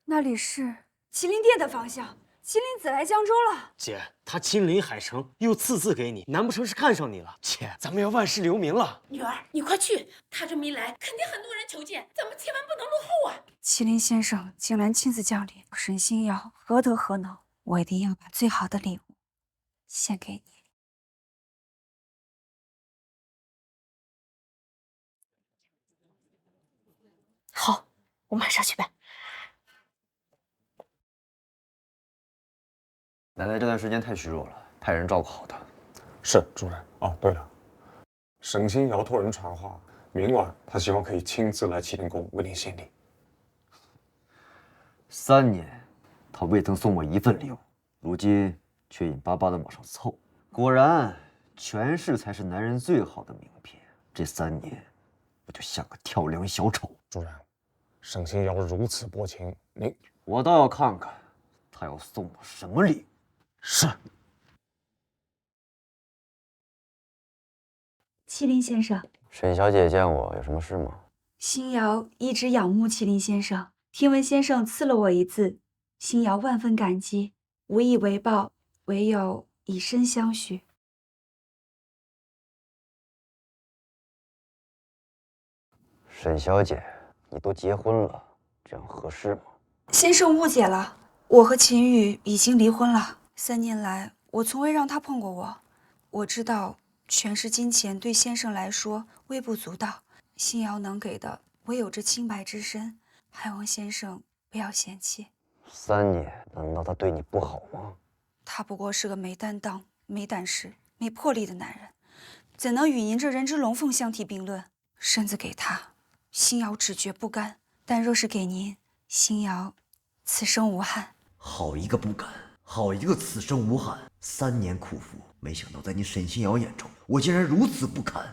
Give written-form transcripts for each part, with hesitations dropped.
那里是麒麟殿的方向，麒麟子来江州了。姐，他亲临海城，又赐字给你，难不成是看上你了？姐，咱们要万世留名了。女儿，你快去，他这么一来，肯定很多人求见，咱们千万不能落后啊！麒麟先生竟然亲自降临，沈星瑶何德何能？我一定要把最好的礼物献给你。好，我马上去办。奶奶这段时间太虚弱了，派人照顾好她。是，主任。哦，对了，沈星瑶托人传话，明晚他希望可以亲自来麒麟宫为您献礼。3年，他未曾送我一份礼物，如今却硬巴巴的往上凑。果然，权势才是男人最好的名片。这3年，我就像个跳梁小丑。主任，沈星瑶如此薄情，我倒要看看，他要送我什么礼物。是。麒麟先生，沈小姐见我有什么事吗？星瑶一直仰慕麒麟先生，听闻先生赐了我一字，星瑶万分感激，无以为报，唯有以身相许。沈小姐，你都结婚了，这样合适吗？先生误解了，我和秦羽已经离婚了。3年来，我从未让他碰过我。我知道权势金钱对先生来说微不足道，星瑶能给的唯有这清白之身，还望先生不要嫌弃。3年，难道他对你不好吗？他不过是个没担当、没胆识、没魄力的男人，怎能与您这人之龙凤相提并论？身子给他，星瑶只觉不甘；但若是给您，星瑶此生无憾。好一个不敢，好一个此生无憾。3年苦服，没想到在你沈星瑶眼中，我竟然如此不堪。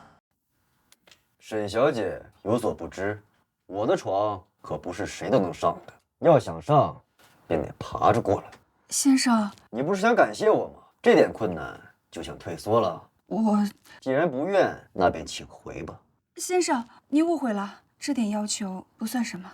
沈小姐有所不知，我的床可不是谁都能上的，要想上，便得爬着过来。先生，你不是想感谢我吗？这点困难就想退缩了？我……既然不愿，那便请回吧。先生，您误会了，这点要求不算什么。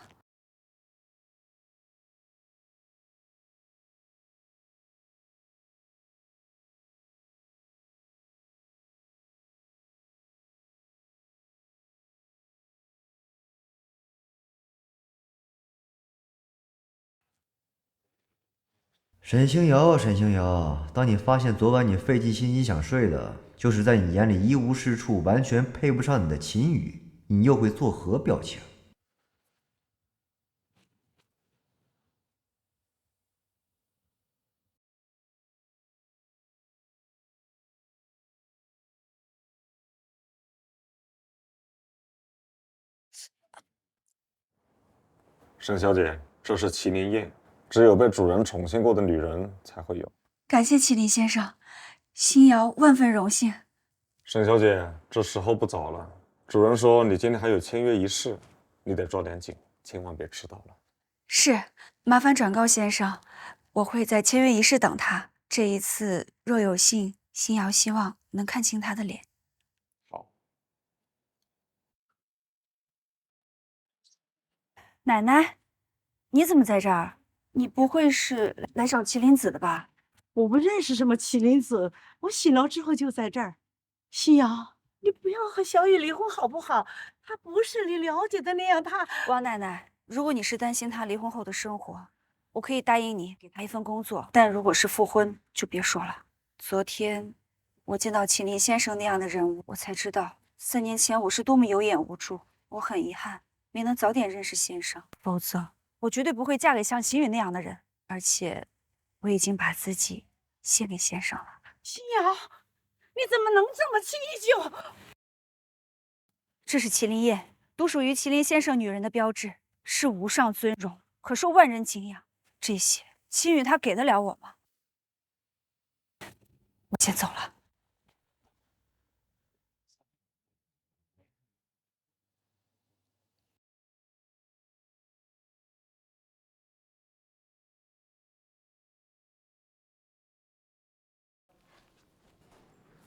沈星瑶，沈星瑶，当你发现昨晚你费尽心机想睡的，就是在你眼里一无是处、完全配不上你的秦羽，你又会作何表情？沈小姐，这是麒麟宴，只有被主人宠幸过的女人才会有。感谢麒麟先生，星瑶万分荣幸。沈小姐，这时候不早了，主人说你今天还有签约仪式，你得抓点紧，千万别迟到了。是，麻烦转告先生，我会在签约仪式等他。这一次若有幸，星瑶希望能看清他的脸。好。奶奶，你怎么在这儿？你不会是来找麒麟子的吧？我不认识什么麒麟子，我醒了之后就在这儿。夕阳，你不要和小雨离婚好不好？他不是你了解的那样，他……王奶奶，如果你是担心他离婚后的生活，我可以答应你给他一份工作，但如果是复婚，就别说了。昨天我见到麒麟先生那样的人物，我才知道3年前我是多么有眼无珠。我很遗憾没能早点认识先生，否则我绝对不会嫁给像秦羽那样的人。而且我已经把自己献给先生了。夕阳，你怎么能这么轻易就……这是麒麟宴，独属于麒麟先生女人的标志，是无上尊荣，可受万人敬仰。这些秦羽他给得了我吗？我先走了。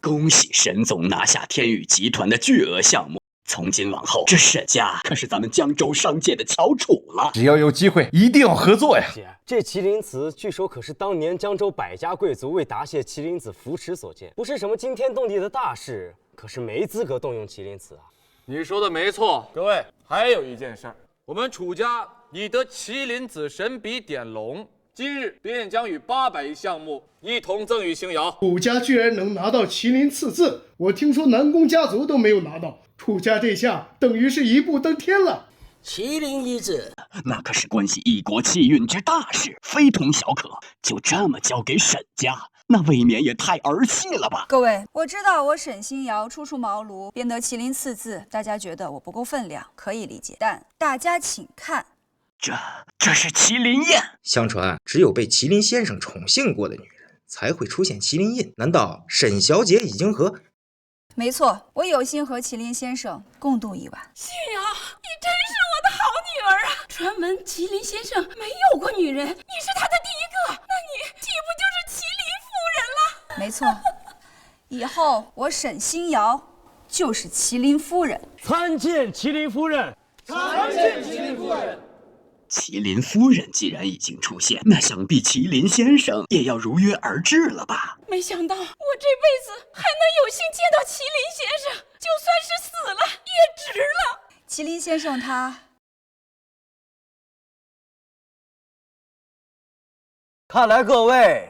恭喜沈总拿下天宇集团的巨额项目。从今往后，这沈家可是咱们江州商界的翘楚了。只要有机会，一定要合作呀！姐，这麒麟瓷据说可是当年江州百家贵族为答谢麒麟子扶持所建，不是什么惊天动地的大事，可是没资格动用麒麟瓷啊。你说的没错，各位，还有一件事儿，我们楚家已得麒麟子神笔点龙，今日便将与800亿项目一同赠与星瑶。楚家居然能拿到麒麟刺字，我听说南宫家族都没有拿到，楚家这下等于是一步登天了。麒麟一字，那可是关系一国气运之大事，非同小可。就这么交给沈家，那未免也太儿戏了吧？各位，我知道我沈星瑶初出茅庐，便得麒麟刺字，大家觉得我不够分量，可以理解。但大家请看，这是麒麟印。相传，只有被麒麟先生宠幸过的女人才会出现麒麟印。难道沈小姐已经和……没错，我有幸和麒麟先生共度一晚。星瑶，你真是我的好女儿啊！传闻麒麟先生没有过女人，你是他的第一个，那你岂不就是麒麟夫人了？没错，以后我沈星瑶就是麒麟夫人。参见麒麟夫人！参见麒麟夫人！麒麟夫人既然已经出现，那想必麒麟先生也要如约而至了吧？没想到我这辈子还能有幸见到麒麟先生，就算是死了也值了。麒麟先生他……看来各位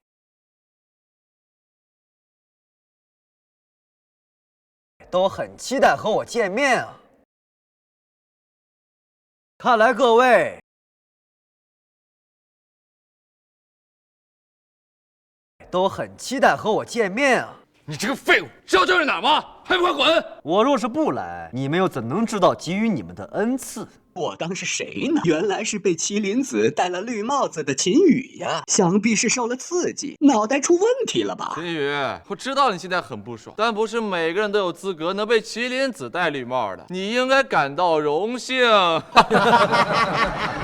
都很期待和我见面啊！看来各位都很期待和我见面啊！你这个废物，知道这是哪儿吗？还不快滚！我若是不来，你们又怎能知道给予你们的恩赐？我当是谁呢？原来是被麒麟子戴了绿帽子的秦羽呀！想必是受了刺激，脑袋出问题了吧？秦羽，我知道你现在很不爽，但不是每个人都有资格能被麒麟子戴绿帽的，你应该感到荣幸。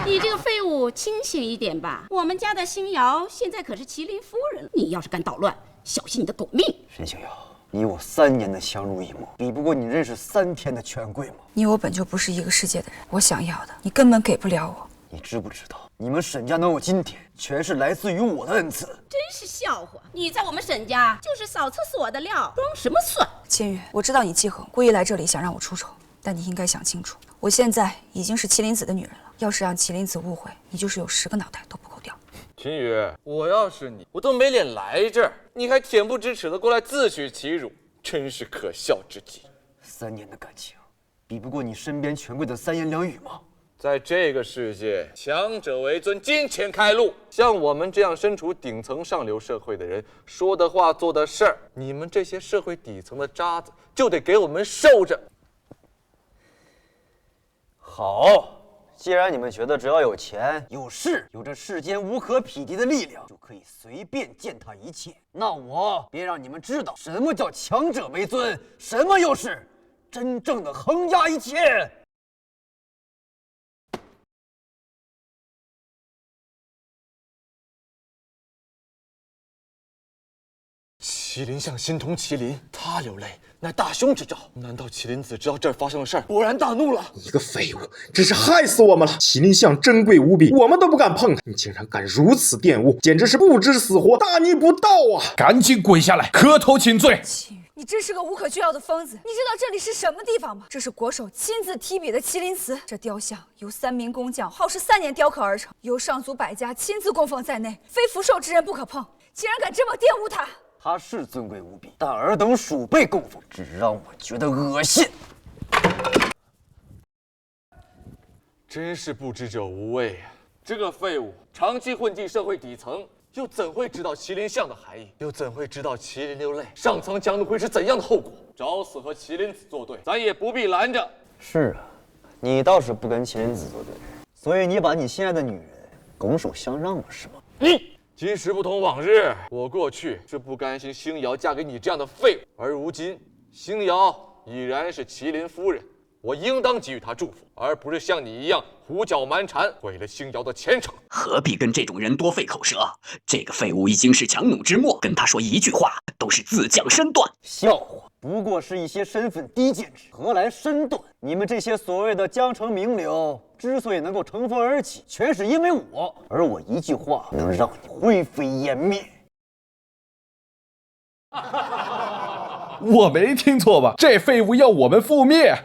你这个废物，清醒一点吧！我们家的星瑶现在可是麒麟夫人，你要是敢捣乱，小心你的狗命！沈星瑶，你我3年的相濡以沫，比不过你认识3天的权贵吗？你我本就不是一个世界的人，我想要的你根本给不了我。你知不知道，你们沈家能有今天，全是来自于我的恩赐。真是笑话！你在我们沈家就是扫厕所的料，装什么蒜？千羽，我知道你记恨，故意来这里想让我出丑，但你应该想清楚，我现在已经是麒麟子的女人了。要是让麒麟子误会，你就是有10个脑袋都不够掉。秦羽，我要是你，我都没脸来这儿，你还恬不知耻的过来自取其辱，真是可笑之极。3年的感情，比不过你身边权贵的3言2语吗？在这个世界，强者为尊，金钱开路。像我们这样身处顶层上流社会的人，说的话做的事儿，你们这些社会底层的渣子就得给我们受着。好。既然你们觉得只要有钱、有势、有这世间无可匹敌的力量，就可以随便践踏一切，那我便让你们知道什么叫强者为尊，什么又是真正的横压一切。麒麟像心同麒麟，他流泪乃大凶之兆。难道麒麟子知道这儿发生了事儿，勃然大怒了？你个废物，真是害死我们了！麒麟像珍贵无比，我们都不敢碰它，你竟然敢如此玷污，简直是不知死活，大逆不道啊！赶紧跪下来，磕头请罪！秦羽，你真是个无可救药的疯子！你知道这里是什么地方吗？这是国手亲自提笔的麒麟瓷，这雕像由3名工匠耗时3年雕刻而成，由上族百家亲自供奉在内，非福寿之人不可碰。竟然敢这么玷污它！它是尊贵无比，但尔等鼠辈供奉，只让我觉得恶心。真是不知者无畏啊！这个废物长期混迹社会底层，又怎会知道麒麟像的含义？又怎会知道麒麟流泪，上层将怒会是怎样的后果？找死和麒麟子作对，咱也不必拦着。是啊，你倒是不跟麒麟子作对，所以你把你心爱的女人拱手相让了，是吗？今时不同往日，我过去是不甘心星瑶嫁给你这样的废物，而如今星瑶已然是麒麟夫人，我应当给予她祝福，而不是像你一样胡搅蛮缠，毁了星瑶的前程。何必跟这种人多费口舌？这个废物已经是强弩之末，跟他说一句话都是自降身段。笑话！不过是一些身份低贱之人，何来身段？你们这些所谓的江城名流，之所以能够乘风而起，全是因为我，而我一句话能让你灰飞烟灭。我没听错吧？这废物要我们覆灭？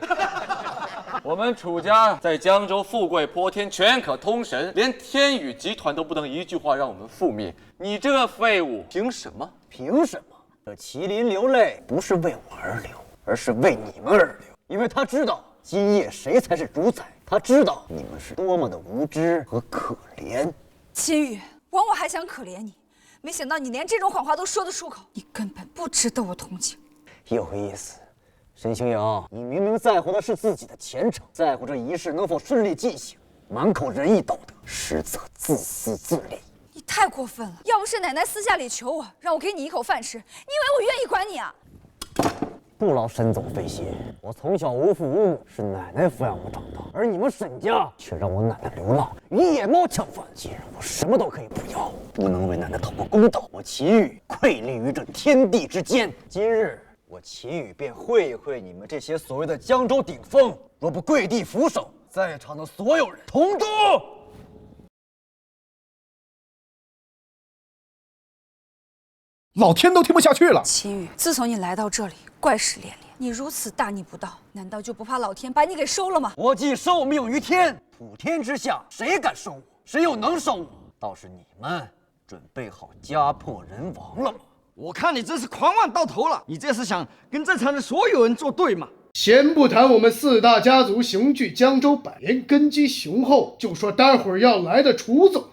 我们楚家在江州富贵泼天，权可通神，连天宇集团都不能一句话让我们覆灭。你这个废物，凭什么？凭什么？这麒麟流泪不是为我而流，而是为你们而流，因为他知道今夜谁才是主宰，他知道你们是多么的无知和可怜。秦宇，枉我还想可怜你，没想到你连这种谎话都说得出口，你根本不值得我同情。有意思。沈清瑶，你明明在乎的是自己的前程，在乎这一世能否顺利进行，满口仁义道德，实则自私自利。你太过分了！要不是奶奶私下里求我，让我给你一口饭吃，你以为我愿意管你啊？不劳沈总费心，我从小无父无母，是奶奶抚养我长大，而你们沈家却让我奶奶流浪，与野猫抢饭。既然我什么都可以不要，不能为奶奶讨个公道，我秦宇愧立于这天地之间。今日我秦宇便会一会你们这些所谓的江州顶峰，若不跪地俯首，在场的所有人同诛！老天都听不下去了。秦宇，自从你来到这里，怪事连连，你如此大逆不道，难道就不怕老天把你给收了吗？我既受命于天，普天之下谁敢收我？谁又能收我？倒是你们准备好家破人亡了吗？我看你真是狂妄到头了！你这是想跟在场的所有人作对吗？先不谈我们4大家族雄踞江州100年，根基雄厚，就说待会儿要来的楚总，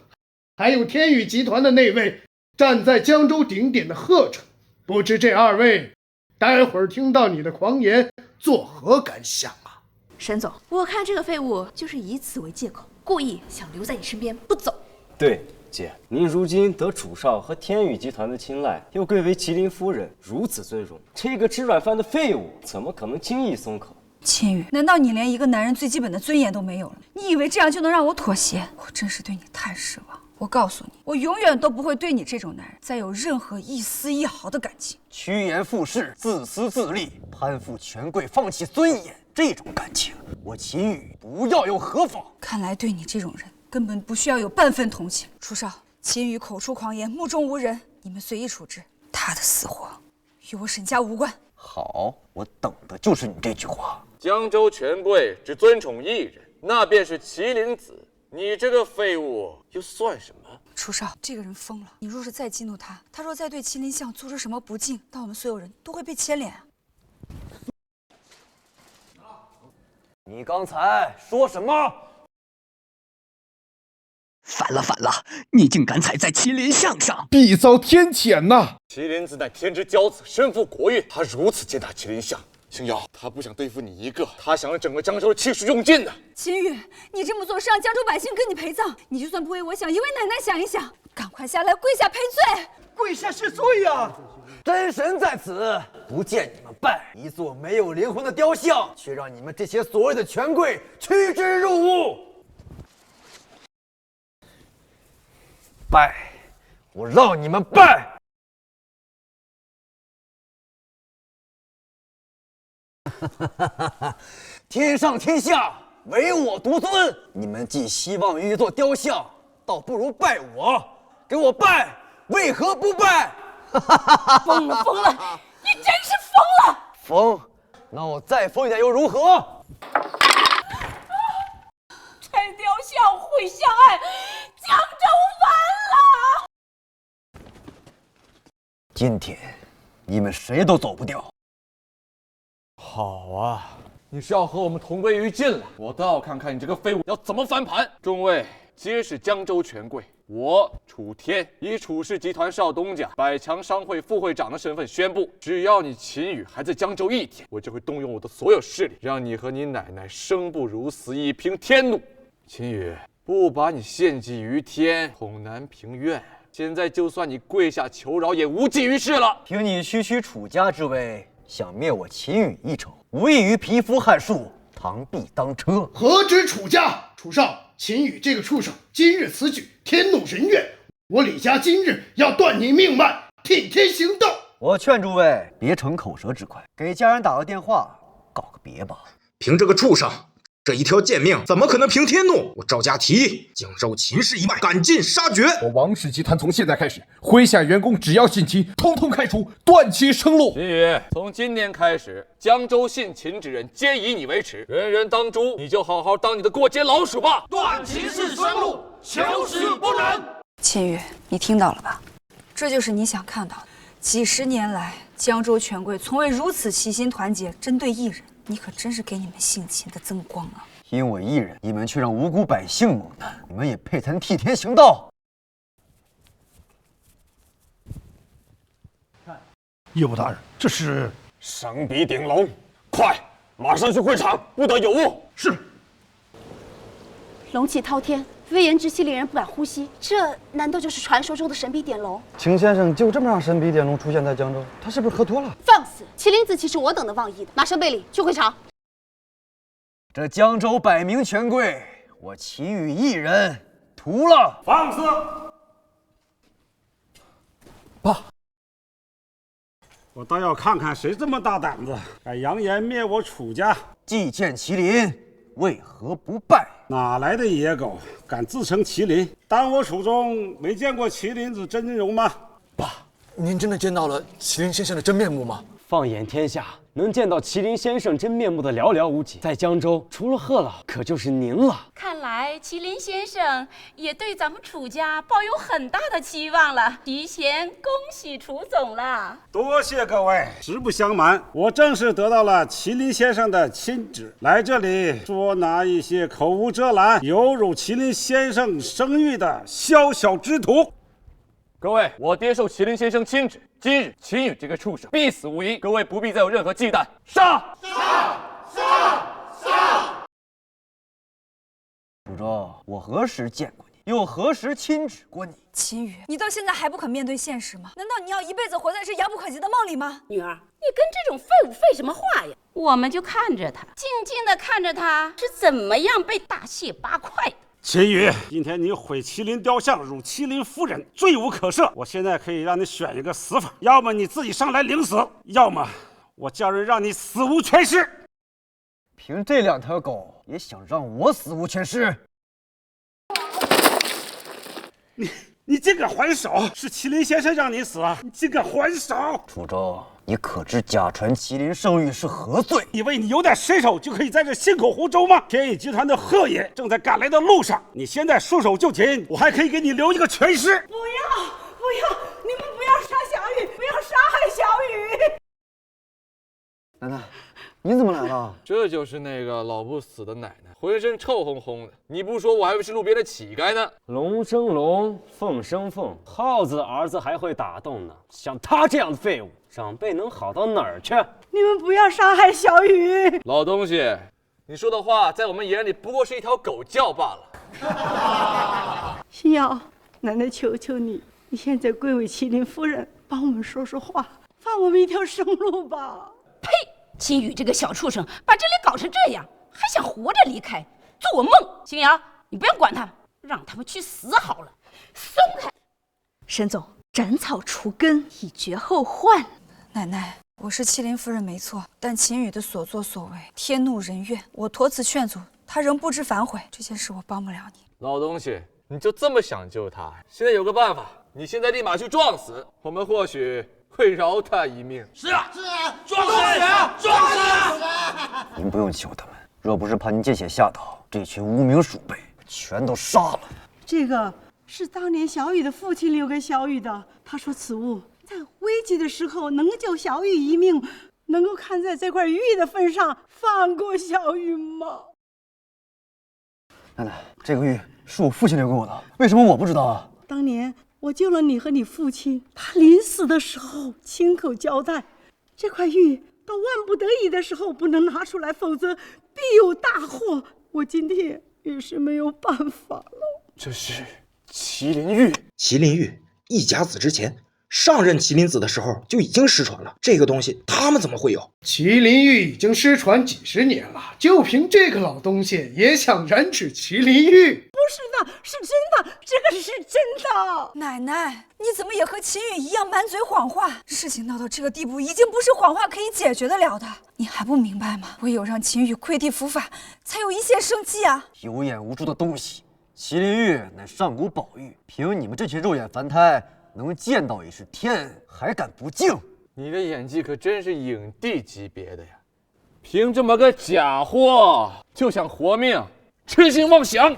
还有天宇集团的那位站在江州顶点的贺成，不知这2位待会儿听到你的狂言作何感想啊？沈总，我看这个废物就是以此为借口，故意想留在你身边不走。对，姐，您如今得楚少和天宇集团的青睐，又贵为麒麟夫人，如此尊荣，这个吃软饭的废物怎么可能轻易松口？秦宇，难道你连一个男人最基本的尊严都没有了？你以为这样就能让我妥协？我真是对你太失望。我告诉你，我永远都不会对你这种男人再有任何一丝一毫的感情。趋炎附势，自私自利，攀附权贵，放弃尊严，这种感情，我秦宇不要又何妨？看来对你这种人根本不需要有半分同情。楚少，秦宇口出狂言，目中无人，你们随意处置，他的死活与我沈家无关。好，我等的就是你这句话。江州权贵只尊宠一人，那便是麒麟子。你这个废物又算什么？楚少，这个人疯了！你若是再激怒他，他若再对麒麟巷做出什么不敬，那我们所有人都会被牵连啊！你刚才说什么？反了反了！你竟敢踩在麒麟巷上，必遭天谴呐！麒麟子乃天之骄子，身负国运，他如此践踏麒麟巷。星瑶，他不想对付你一个，他想让整个江州的气势用尽的。秦宇，你这么做是让江州百姓跟你陪葬，你就算不为我想，也为奶奶想一想，赶快下来跪下赔罪！跪下谢罪呀！真神在此，不见你们拜，一座没有灵魂的雕像，却让你们这些所谓的权贵趋之若鹜。拜，我让你们拜！天上天下，唯我独尊。你们寄希望于一座雕像，倒不如拜我。给我拜，为何不拜？疯了疯了，你真是疯了！疯？那我再疯一点又如何？拆雕像毁相爱，江州完了！今天你们谁都走不掉。好啊，你是要和我们同归于尽了？我倒要看看你这个废物要怎么翻盘！众位皆是江州权贵，我楚天以楚氏集团少东家百强商会副会长的身份宣布，只要你秦宇还在江州1天，我就会动用我的所有势力，让你和你奶奶生不如死，以平天怒。秦宇，不把你献祭于天，恐难平怨。现在就算你跪下求饶，也无济于事了。凭你区区楚家之威，想灭我秦宇一筹，无异于匹夫撼树，螳臂当车。何止楚家？楚少，秦宇这个畜生，今日此举天怒人怨，我李家今日要断你命脉，替天行道。我劝诸位别逞口舌之快，给家人打个电话，告个别吧。凭这个畜生，这一条贱命怎么可能平天怒？我赵家提议，江州秦氏一脉赶尽杀绝。我王氏集团从现在开始，麾下员工只要姓秦，通通开除，断其生路。秦宇，从今天开始，江州姓秦之人皆以你为耻，人人当诛，你就好好当你的过街老鼠吧。断秦氏生路，求死不能。秦宇，你听到了吧？这就是你想看到的。几十年来，江州权贵从未如此齐心团结，针对一人。你可真是给你们姓秦的增光啊！因我一人，你们却让无辜百姓蒙难，你们也配谈替天行道？业务大人，这是上笔顶龙，快，马上去会场，不得有误。是。龙气滔天，威严之气令人不敢呼吸。这难道就是传说中的神笔点龙？秦先生就这么让神笔点龙出现在江州，他是不是喝多了？放肆！麒麟子岂是我等能妄议的？马上备礼，去会场。这江州百名权贵，我秦宇一人屠了。放肆！爸，我倒要看看谁这么大胆子，敢扬言灭我楚家。既见麒麟，为何不拜？哪来的野狗，敢自称麒麟？当我楚中没见过麒麟子真容吗？爸，您真的见到了麒麟先生的真面目吗？放眼天下，能见到麒麟先生真面目的寥寥无几，在江州除了贺老，可就是您了。看来麒麟先生也对咱们楚家抱有很大的期望了，提前恭喜楚总了。多谢各位。实不相瞒，我正是得到了麒麟先生的亲旨，来这里捉拿一些口无遮拦、有辱麒麟先生声誉的宵小之徒。各位，我接受麒麟先生亲旨，今日秦宇这个畜生必死无疑，各位不必再有任何忌惮。杀！楚州，我何时见过你？又何时亲旨过你？秦宇，你到现在还不肯面对现实吗？难道你要一辈子活在这遥不可及的梦里吗？女儿，你跟这种废物废什么话呀？我们就看着他，静静的看着他是怎么样被大卸八块的。秦宇，今天你毁麒麟雕像，辱麒麟夫人，罪无可赦。我现在可以让你选一个死法，要么你自己上来领死，要么我叫人让你死无全尸。凭这两条狗也想让我死无全尸？你竟敢还手！是麒麟先生让你死啊！你竟敢还手！楚州，你可知假传麒麟圣谕是何罪？以为你有点身手就可以在这信口胡诌吗？天宇集团的贺爷正在赶来的路上，你现在束手就擒，我还可以给你留一个全尸。不要！你们不要杀小雨，不要杀害小雨！奶奶，你怎么来了？这就是那个老不死的奶奶，浑身臭烘烘的。你不说，我还以为是路边的乞丐呢。龙生龙，凤生凤，耗子的儿子还会打洞呢。像他这样的废物，长辈能好到哪儿去？你们不要杀害小雨！老东西，你说的话在我们眼里不过是一条狗叫罢了。心瑶，奶奶求求你，你现在贵为麒麟夫人，帮我们说说话，放我们一条生路吧。呸！秦宇这个小畜生，把这里搞成这样，还想活着离开，做梦！星瑶，你不要管他们，让他们去死好了。松开！沈总，斩草除根，以绝后患。奶奶，我是麒麟夫人没错，但秦宇的所作所为，天怒人怨，我多次劝阻，他仍不知反悔。这件事我帮不了你。老东西，你就这么想救他？现在有个办法，你现在立马去撞死，我们或许会饶他一命。是啊，撞死！您不用求他们，若不是怕您见血吓倒这群无名鼠辈，全都杀了。这个是当年小雨的父亲留给小雨的，他说此物在危急的时候能救小雨一命，能够看在这块玉的份上放过小雨吗？奶奶，这个玉是我父亲留给我的，为什么我不知道啊？当年我救了你和你父亲，他临死的时候亲口交代，这块玉到万不得已的时候不能拿出来，否则必有大祸。我今天也是没有办法了。这是麒麟玉。麒麟玉，一甲子之前上任麒麟子的时候就已经失传了，这个东西他们怎么会有？麒麟玉已经失传几十年了，就凭这个老东西也想染指麒麟玉？不是的，是真的，这个是真的。奶奶，你怎么也和秦宇一样满嘴谎话？事情闹到这个地步，已经不是谎话可以解决得了的。你还不明白吗？唯有让秦宇跪地伏法，才有一线生机啊！有眼无珠的东西，麒麟玉乃上古宝玉，凭你们这群肉眼凡胎，能见到也是天，还敢不敬？你的演技可真是影帝级别的呀！凭这么个假货就想活命，痴心妄想！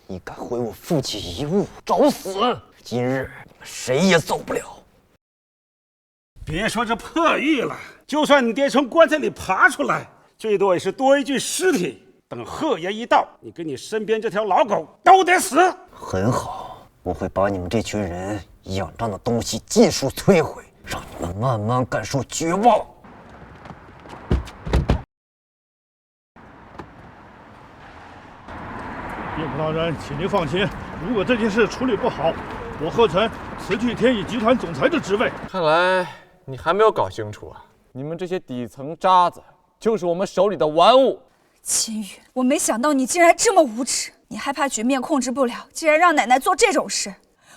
你敢毁我父亲遗物，找死！今日你们谁也走不了。别说这破玉了，就算你爹从棺材里爬出来，最多也是多一具尸体。等贺爷一到，你跟你身边这条老狗都得死。很好，我会把你们这群人仰仗的东西尽数摧毁，让你们慢慢感受绝望。岳父大人，请您放心，如果这件事处理不好，我贺晨辞去天宇集团总裁的职位。看来你还没有搞清楚啊！你们这些底层渣子，就是我们手里的玩物。秦宇，我没想到你竟然这么无耻！你害怕局面控制不了，竟然让奶奶做这种事。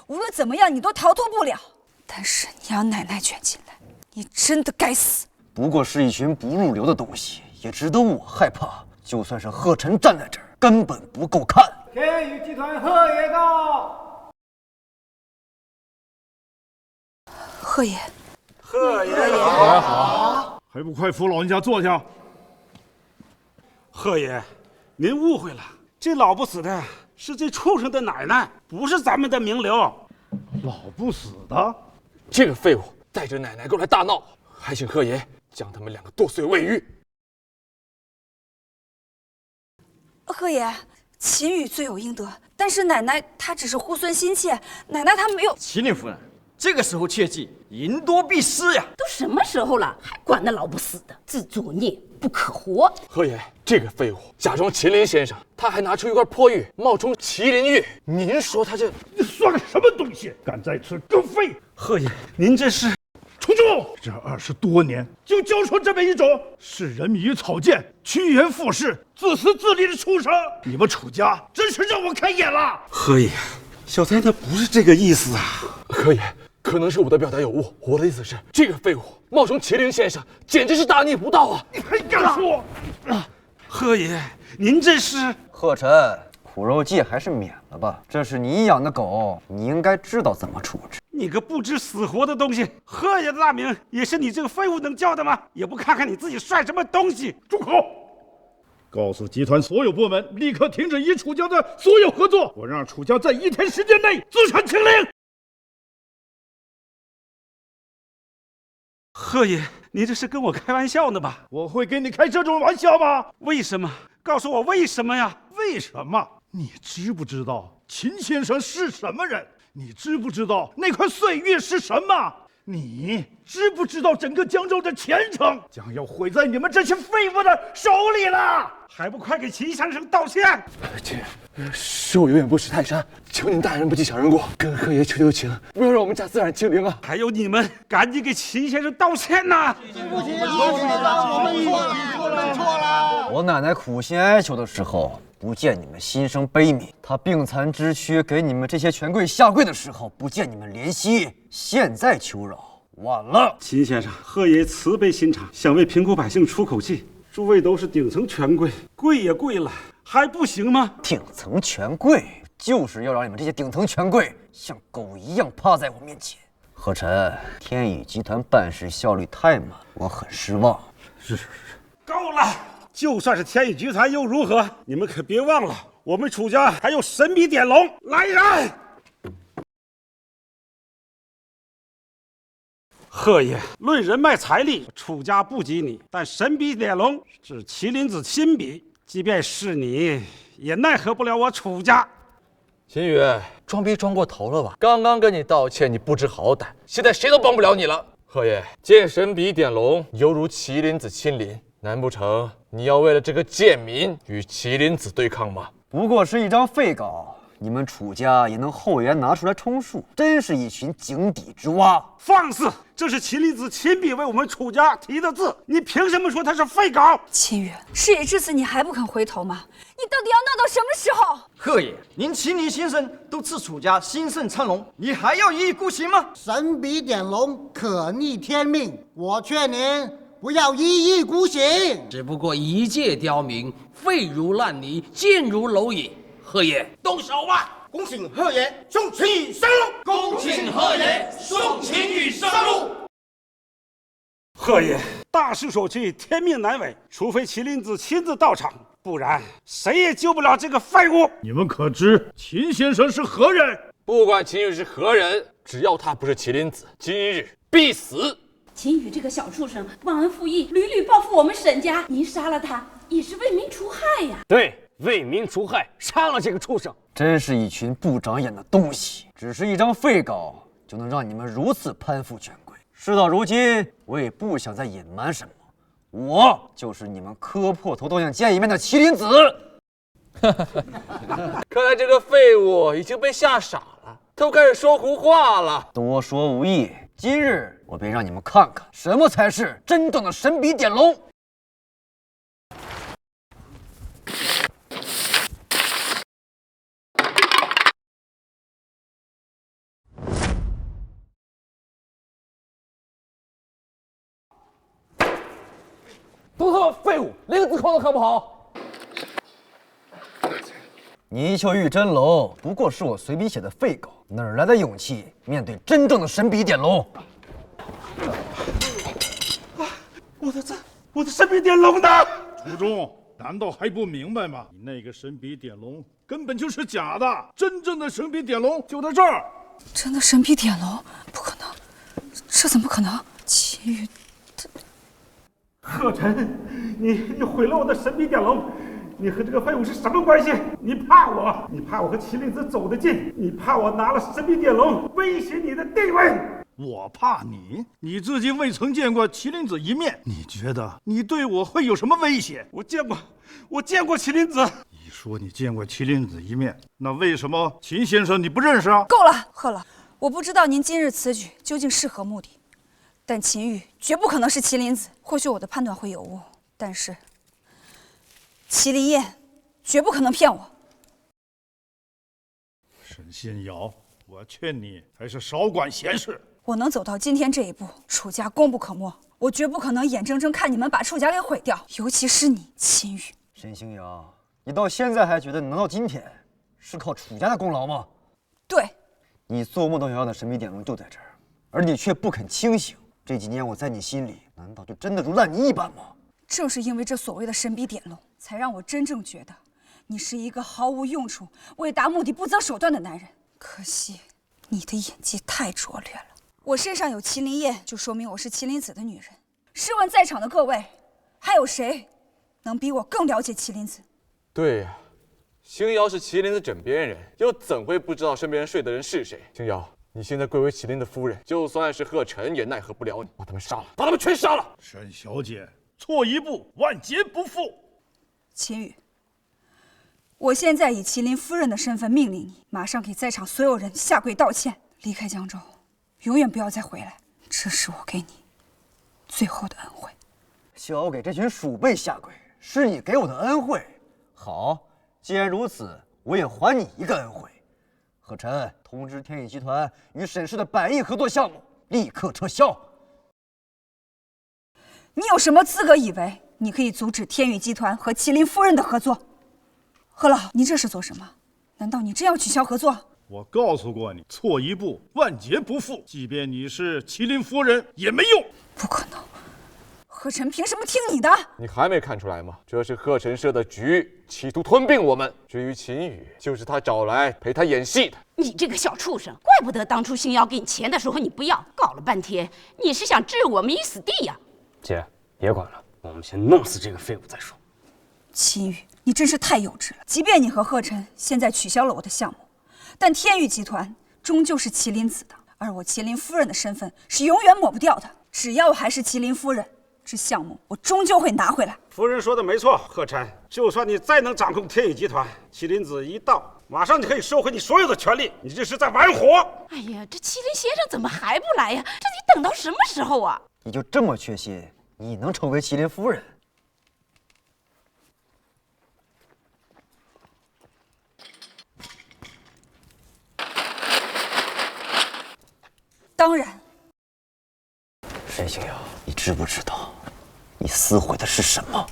无论怎么样，你都逃脱不了。但是你让奶奶卷进来，你真的该死！不过是一群不入流的东西，也值得我害怕。就算是贺晨站在这儿，根本不够看。天宇集团贺爷到。贺爷，贺爷好，还不快扶老人家坐下！贺爷，您误会了，这老不死的是这畜生的奶奶，不是咱们的名流。老不死的，这个废物带着奶奶过来大闹，还请贺爷将他们两个剁碎喂鱼。贺爷，秦宇罪有应得，但是奶奶她只是猢狲心切，奶奶她没有。麒麟夫人，这个时候切记淫多必失呀！都什么时候了，还管那老不死的，自作孽不可活。贺爷，这个废物假装麒麟先生，他还拿出一块破玉，冒充麒麟玉。您说他这算个什么东西？敢在此更废！贺爷，您这是出住！这20多年就教出这么一种视人民于草芥、趋炎附势、自私自利的畜生！你们楚家真是让我开眼了！贺爷，小三他不是这个意思啊！贺爷，可能是我的表达有误，我的意思是，这个废物冒充麒麟先生，简直是大逆不道啊！你还敢说？贺爷，您这是……贺晨，苦肉计还是免了吧。这是你养的狗，你应该知道怎么处置。你个不知死活的东西！贺爷的大名也是你这个废物能叫的吗？也不看看你自己算什么东西！住口！告诉集团所有部门，立刻停止与楚家的所有合作！我让楚家在1天时间内资产清零！贺爷，您这是跟我开玩笑呢吧？我会跟你开这种玩笑吗？为什么？告诉我为什么呀？为什么？你知不知道秦先生是什么人？你知不知道那块碎玉是什么？你知不知道整个江州的前程将要毁在你们这些废物的手里了？还不快给秦先生道歉！是我有眼不识泰山，求您大人不计小人过，跟贺爷求情，不要让我们家自然清零啊！还有你们，赶紧给秦先生道歉呐！对不起，我们错了。我奶奶苦心哀求的时候，不见你们心生悲悯；她病残肢躯给你们这些权贵下跪的时候，不见你们怜惜。现在求饶，晚了。秦先生，贺爷慈悲心肠，想为贫苦百姓出口气。诸位都是顶层权贵，跪也跪了，还不行吗？顶层权贵就是要让你们这些顶层权贵像狗一样趴在我面前。贺晨，天宇集团办事效率太慢，我很失望。是，够了！就算是天宇集团又如何？你们可别忘了，我们楚家还有神笔点龙。来人！贺爷，论人脉财力，楚家不及你，但神笔点龙是麒麟子亲笔，即便是你，也奈何不了我楚家。秦宇，装逼装过头了吧？刚刚跟你道歉，你不知好歹，现在谁都帮不了你了。贺爷，见神笔点龙，犹如麒麟子亲临，难不成你要为了这个贱民与麒麟子对抗吗？不过是一张废稿，你们楚家也能厚颜拿出来充数，真是一群井底之蛙！放肆！这是麒麟子亲笔为我们楚家题的字，你凭什么说他是废稿？秦羽，事已至此，你还不肯回头吗？你到底要闹到什么时候？贺爷，您麒麟先生都赐楚家兴盛昌隆，你还要一意孤行吗？神笔点龙可逆天命，我劝您不要一意孤行。只不过一介刁民，废如烂泥，贱如蝼蚁。贺爷，动手吧！恭请贺爷送秦羽上路。恭请贺爷送秦羽上路。贺爷，大势所趋，天命难违，除非麒麟子亲自到场，不然谁也救不了这个废物。你们可知秦先生是何人？不管秦羽是何人，只要他不是麒麟子，今日必死。秦羽这个小畜生，忘恩负义，屡屡报复我们沈家，您杀了他也是为民除害呀。对，为民除害，杀了这个畜生。真是一群不长眼的东西！只是一张废稿就能让你们如此攀附权贵。事到如今，我也不想再隐瞒什么，我就是你们磕破头都想见一面的麒麟子。看来这个废物已经被吓傻了，都开始说胡话了。多说无益，今日我便让你们看看什么才是真正的神笔点龙。都他妈废物，连个字口都考不好。泥鳅玉真龙不过是我随笔写的废稿，哪来的勇气面对真正的神笔点龙？我的神笔点龙呢？楚中，难道还不明白吗？你那个神笔点龙根本就是假的，真正的神笔点龙就在这儿。真的神笔点龙？不可能，这怎么可能？秦羽，贺晨，你毁了我的神笔点龙，你和这个废物是什么关系？你怕我？你怕我和麒麟子走得近？你怕我拿了神笔点龙威胁你的地位？我怕你？你至今未曾见过麒麟子一面，你觉得你对我会有什么威胁？我见过麒麟子。你说你见过麒麟子一面，那为什么秦先生你不认识啊？够了，贺老，我不知道您今日此举究竟是何目的，但秦羽绝不可能是麒麟子。或许我的判断会有误，但是麒麟宴绝不可能骗我。沈信尧，我劝你还是少管闲事。我能走到今天这一步，楚家功不可没，我绝不可能眼睁睁看你们把楚家给毁掉，尤其是你，秦羽。沈星尧，你到现在还觉得你能到今天是靠楚家的功劳吗？对，你做梦都想要的神笔点龙就在这儿，而你却不肯清醒。这几年我在你心里，难道就真的如烂泥一般吗？正是因为这所谓的神笔点龙，才让我真正觉得你是一个毫无用处、为达目的不择手段的男人。可惜你的演技太拙劣了。我身上有麒麟焰，就说明我是麒麟子的女人。试问在场的各位，还有谁能比我更了解麒麟子？对呀，星瑶是麒麟的枕边人，又怎会不知道身边人睡的人是谁？星瑶，你现在贵为麒麟的夫人，就算是贺晨也奈何不了你。把他们杀了，把他们全杀了！沈小姐，错一步，万劫不复。秦羽，我现在以麒麟夫人的身份命令你，马上给在场所有人下跪道歉，离开江州，永远不要再回来。这是我给你最后的恩惠。小给这群鼠辈下跪，是你给我的恩惠。好，既然如此，我也还你一个恩惠。贺晨，通知天宇集团与沈氏的100亿合作项目立刻撤销。你有什么资格以为你可以阻止天宇集团和麒麟夫人的合作？贺老，你这是做什么？难道你真要取消合作？我告诉过你，错一步，万劫不复。即便你是麒麟夫人，也没用。不可能，贺晨凭什么听你的？你还没看出来吗？这是贺晨设的局，企图吞并我们。至于秦羽，就是他找来陪他演戏的。你这个小畜生，怪不得当初星瑶给你钱的时候你不要，搞了半天你是想置我们于死地呀！姐，别管了，我们先弄死这个废物再说。秦羽，你真是太幼稚了。即便你和贺晨现在取消了我的项目，但天宇集团终究是麒麟子的，而我麒麟夫人的身份是永远抹不掉的。只要我还是麒麟夫人，这项目我终究会拿回来。夫人说的没错，贺晨，就算你再能掌控天宇集团，麒麟子一到，马上你可以收回你所有的权利，你这是在玩火！哎呀，这麒麟先生怎么还不来呀？这得等到什么时候啊？你就这么确信你能成为麒麟夫人？当然。沈星瑶，你知不知道，你撕毁的是什么？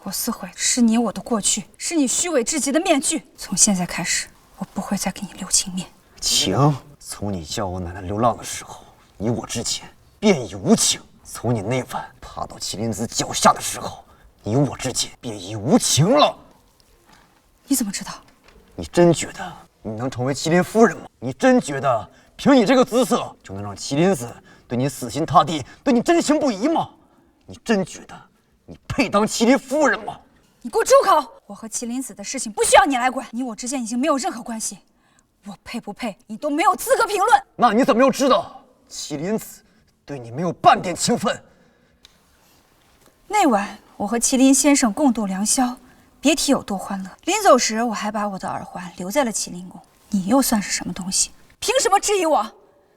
我撕毁是你我的过去，是你虚伪至极的面具。从现在开始，我不会再给你留情面。情，从你叫我奶奶流浪的时候，你我之间便已无情；从你那晚爬到麒麟子脚下的时候，你我之间便已无情了。你怎么知道？你真觉得你能成为麒麟夫人吗？你真觉得凭你这个姿色就能让麒麟子对你死心塌地，对你真情不移吗？你真觉得你配当麒麟夫人吗？你给我住口！我和麒麟子的事情不需要你来管，你我之间已经没有任何关系，我配不配你都没有资格评论。那你怎么又知道麒麟子对你没有半点情分？那晚我和麒麟先生共度良宵，别提有多欢乐。临走时我还把我的耳环留在了麒麟宫。你又算是什么东西？凭什么质疑我？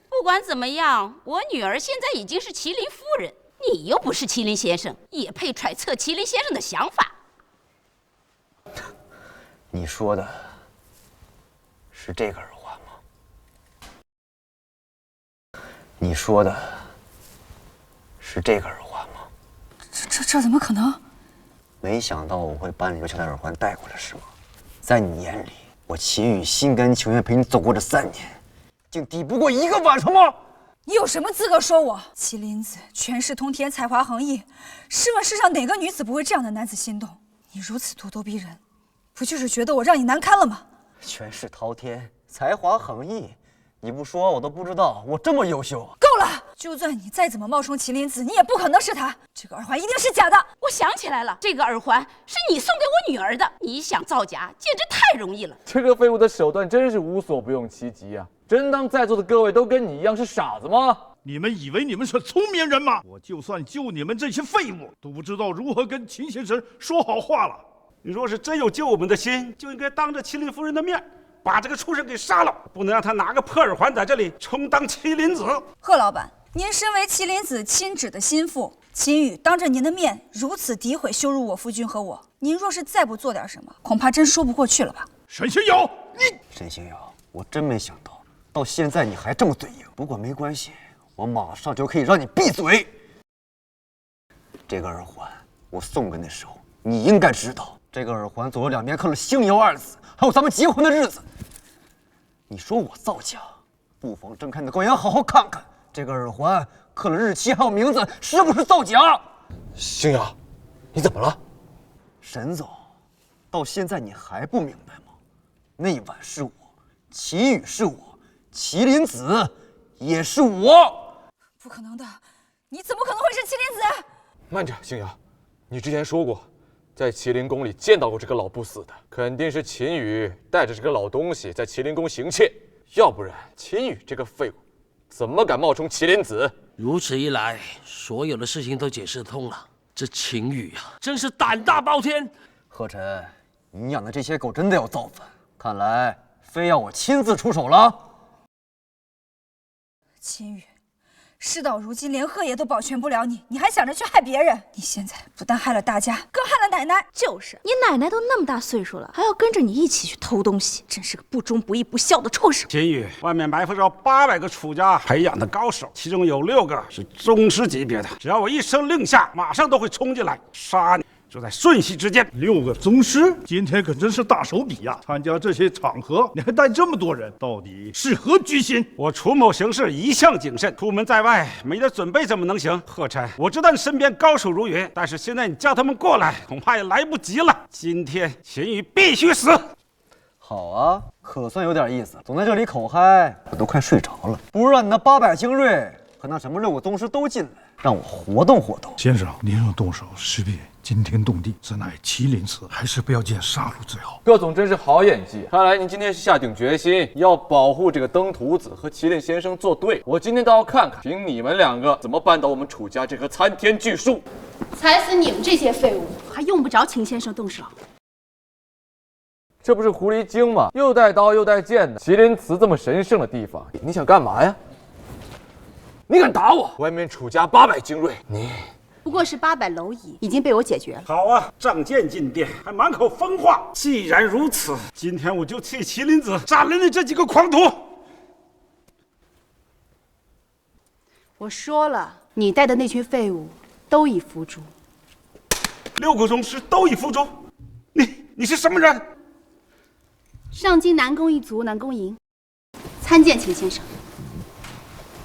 不管怎么样，我女儿现在已经是麒麟夫人，你又不是麒麟先生，也配揣测麒麟先生的想法？你说的是这个耳环吗？你说的是这个耳环吗？这怎么可能？没想到我会把你留下的耳环带过来，是吗？在你眼里，我祁煜心甘情愿陪你走过这3年，竟抵不过1个晚上吗？你有什么资格说我？麒麟子权势通天，才华横溢，试问世上哪个女子不为这样的男子心动？你如此咄咄逼人，不就是觉得我让你难堪了吗？权势滔天，才华横溢，你不说我都不知道我这么优秀。够了！就算你再怎么冒充麒麟子，你也不可能是他。这个耳环一定是假的。我想起来了，这个耳环是你送给我女儿的。你想造假，简直太容易了。这个废物的手段真是无所不用其极啊！真当在座的各位都跟你一样是傻子吗？你们以为你们是聪明人吗？我就算救你们这些废物，都不知道如何跟秦先生说好话了。你若是真有救我们的心，就应该当着麒麟夫人的面把这个畜生给杀了，不能让他拿个破耳环在这里充当麒麟子。贺老板，您身为麒麟子亲旨的心腹，秦煜当着您的面如此诋毁羞辱我夫君和我，您若是再不做点什么，恐怕真说不过去了吧？沈星瑶，你沈星瑶，我真没想到，到现在你还这么嘴硬。不过没关系，我马上就可以让你闭嘴。这个耳环我送给你的时候，你应该知道，这个耳环左右两边刻了星瑶2字，还有咱们结婚的日子。你说我造假，不妨睁开你的狗眼，好好看看这个耳环刻了日期还有名字，是不是造假？星瑶，你怎么了？沈总，到现在你还不明白吗？那晚是我，祁煜是我，麒麟子也是我。不可能的，你怎么可能会是麒麟子？慢着，星瑶，你之前说过，在麒麟宫里见到过这个老不死的，肯定是秦羽带着这个老东西在麒麟宫行窃，要不然秦羽这个废物怎么敢冒充麒麟子？如此一来，所有的事情都解释通了。这秦羽啊，真是胆大包天。贺晨，你养的这些狗真的要造反，看来非要我亲自出手了。秦羽，事到如今，连贺爷都保全不了你，你还想着去害别人？你现在不但害了大家，更害了奶奶。就是你奶奶都那么大岁数了，还要跟着你一起去偷东西，真是个不忠不义不孝的畜生。秦羽，外面埋伏着800个楚家培养的高手，其中有6个是宗师级别的，只要我一声令下，马上都会冲进来杀你。就在瞬息之间，6个宗师，今天可真是大手笔呀！参加这些场合，你还带这么多人，到底是何居心？我楚某行事一向谨慎，出门在外没点准备怎么能行？贺琛，我知道你身边高手如云，但是现在你叫他们过来，恐怕也来不及了。今天秦羽必须死！好啊，可算有点意思。总在这里口嗨，我都快睡着了。不如让你那800精锐和那什么6个宗师都进来，让我活动活动。先生，您若动手，势必惊天动地，此乃麒麟子，还是不要见杀戮最好。各总真是好演技，看来您今天是下定决心要保护这个登徒子和麒麟先生作对。我今天倒要看看，凭你们2个怎么扳倒我们楚家这棵参天巨树。踩死你们这些废物，还用不着秦先生动手。这不是狐狸精吗？又带刀又带剑的。麒麟祠这么神圣的地方，你想干嘛呀？你敢打我？外面楚家800精锐，你不过是800蝼蚁，已经被我解决了。好啊，仗剑进殿，还满口疯话。既然如此，今天我就替麒麟子斩了你这几个狂徒。我说了，你带的那群废物都已伏诛。6个宗师都已伏诛，你是什么人？上京南宫一族南宫营，参见秦先生。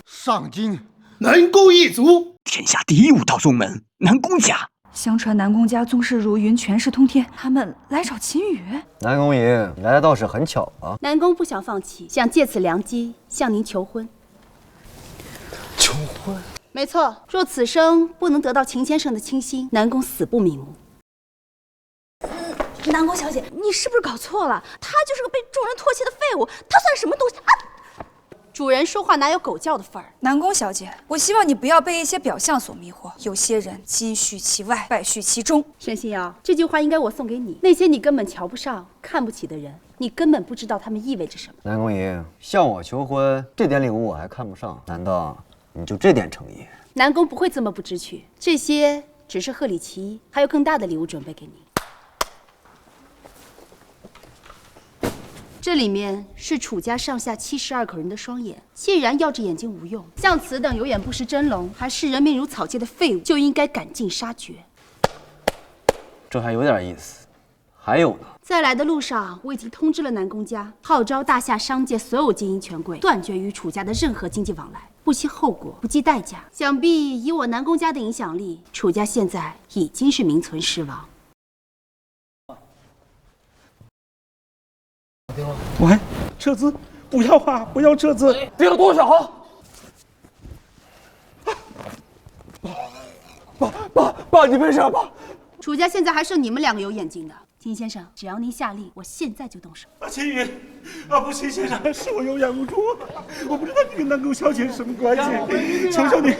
上京南宫一族，天下第5道宗门南宫家。相传南宫家宗室如云，权势通天，他们来找秦羽。南宫营，你来的倒是很巧啊。南宫不想放弃，想借此良机向您求婚。求婚？没错，若此生不能得到秦先生的倾心，南宫死不瞑目。南宫小姐，你是不是搞错了？他就是个被众人唾弃的废物，他算什么东西啊？主人说话哪有狗叫的份儿？南宫小姐，我希望你不要被一些表象所迷惑。有些人金絮其外，败絮其中。沈星瑶，这句话应该我送给你。那些你根本瞧不上、看不起的人，你根本不知道他们意味着什么。南宫营，向我求婚，这点礼物我还看不上，难道你就这点诚意？南宫不会这么不知趣，这些只是贺礼其一，还有更大的礼物准备给你。这里面是楚家上下72口人的双眼，既然耀着眼睛无用，像此等有眼不识真龙，还视人命如草芥的废物，就应该赶尽杀绝。这还有点意思。还有呢？在来的路上，我已经通知了南宫家，号召大夏商界所有精英权贵，断绝与楚家的任何经济往来，不惜后果，不计代价。想必以我南宫家的影响力，楚家现在已经是名存实亡。喂，撤资！不要啊！不要撤资！跌了多少？爸，你没事吧？楚家现在还剩你们2个有眼睛的。秦先生，只要您下令，我现在就动手。秦羽，不，秦先生，是我有眼无珠，我不知道你跟南宫小姐是什么关系，求求你，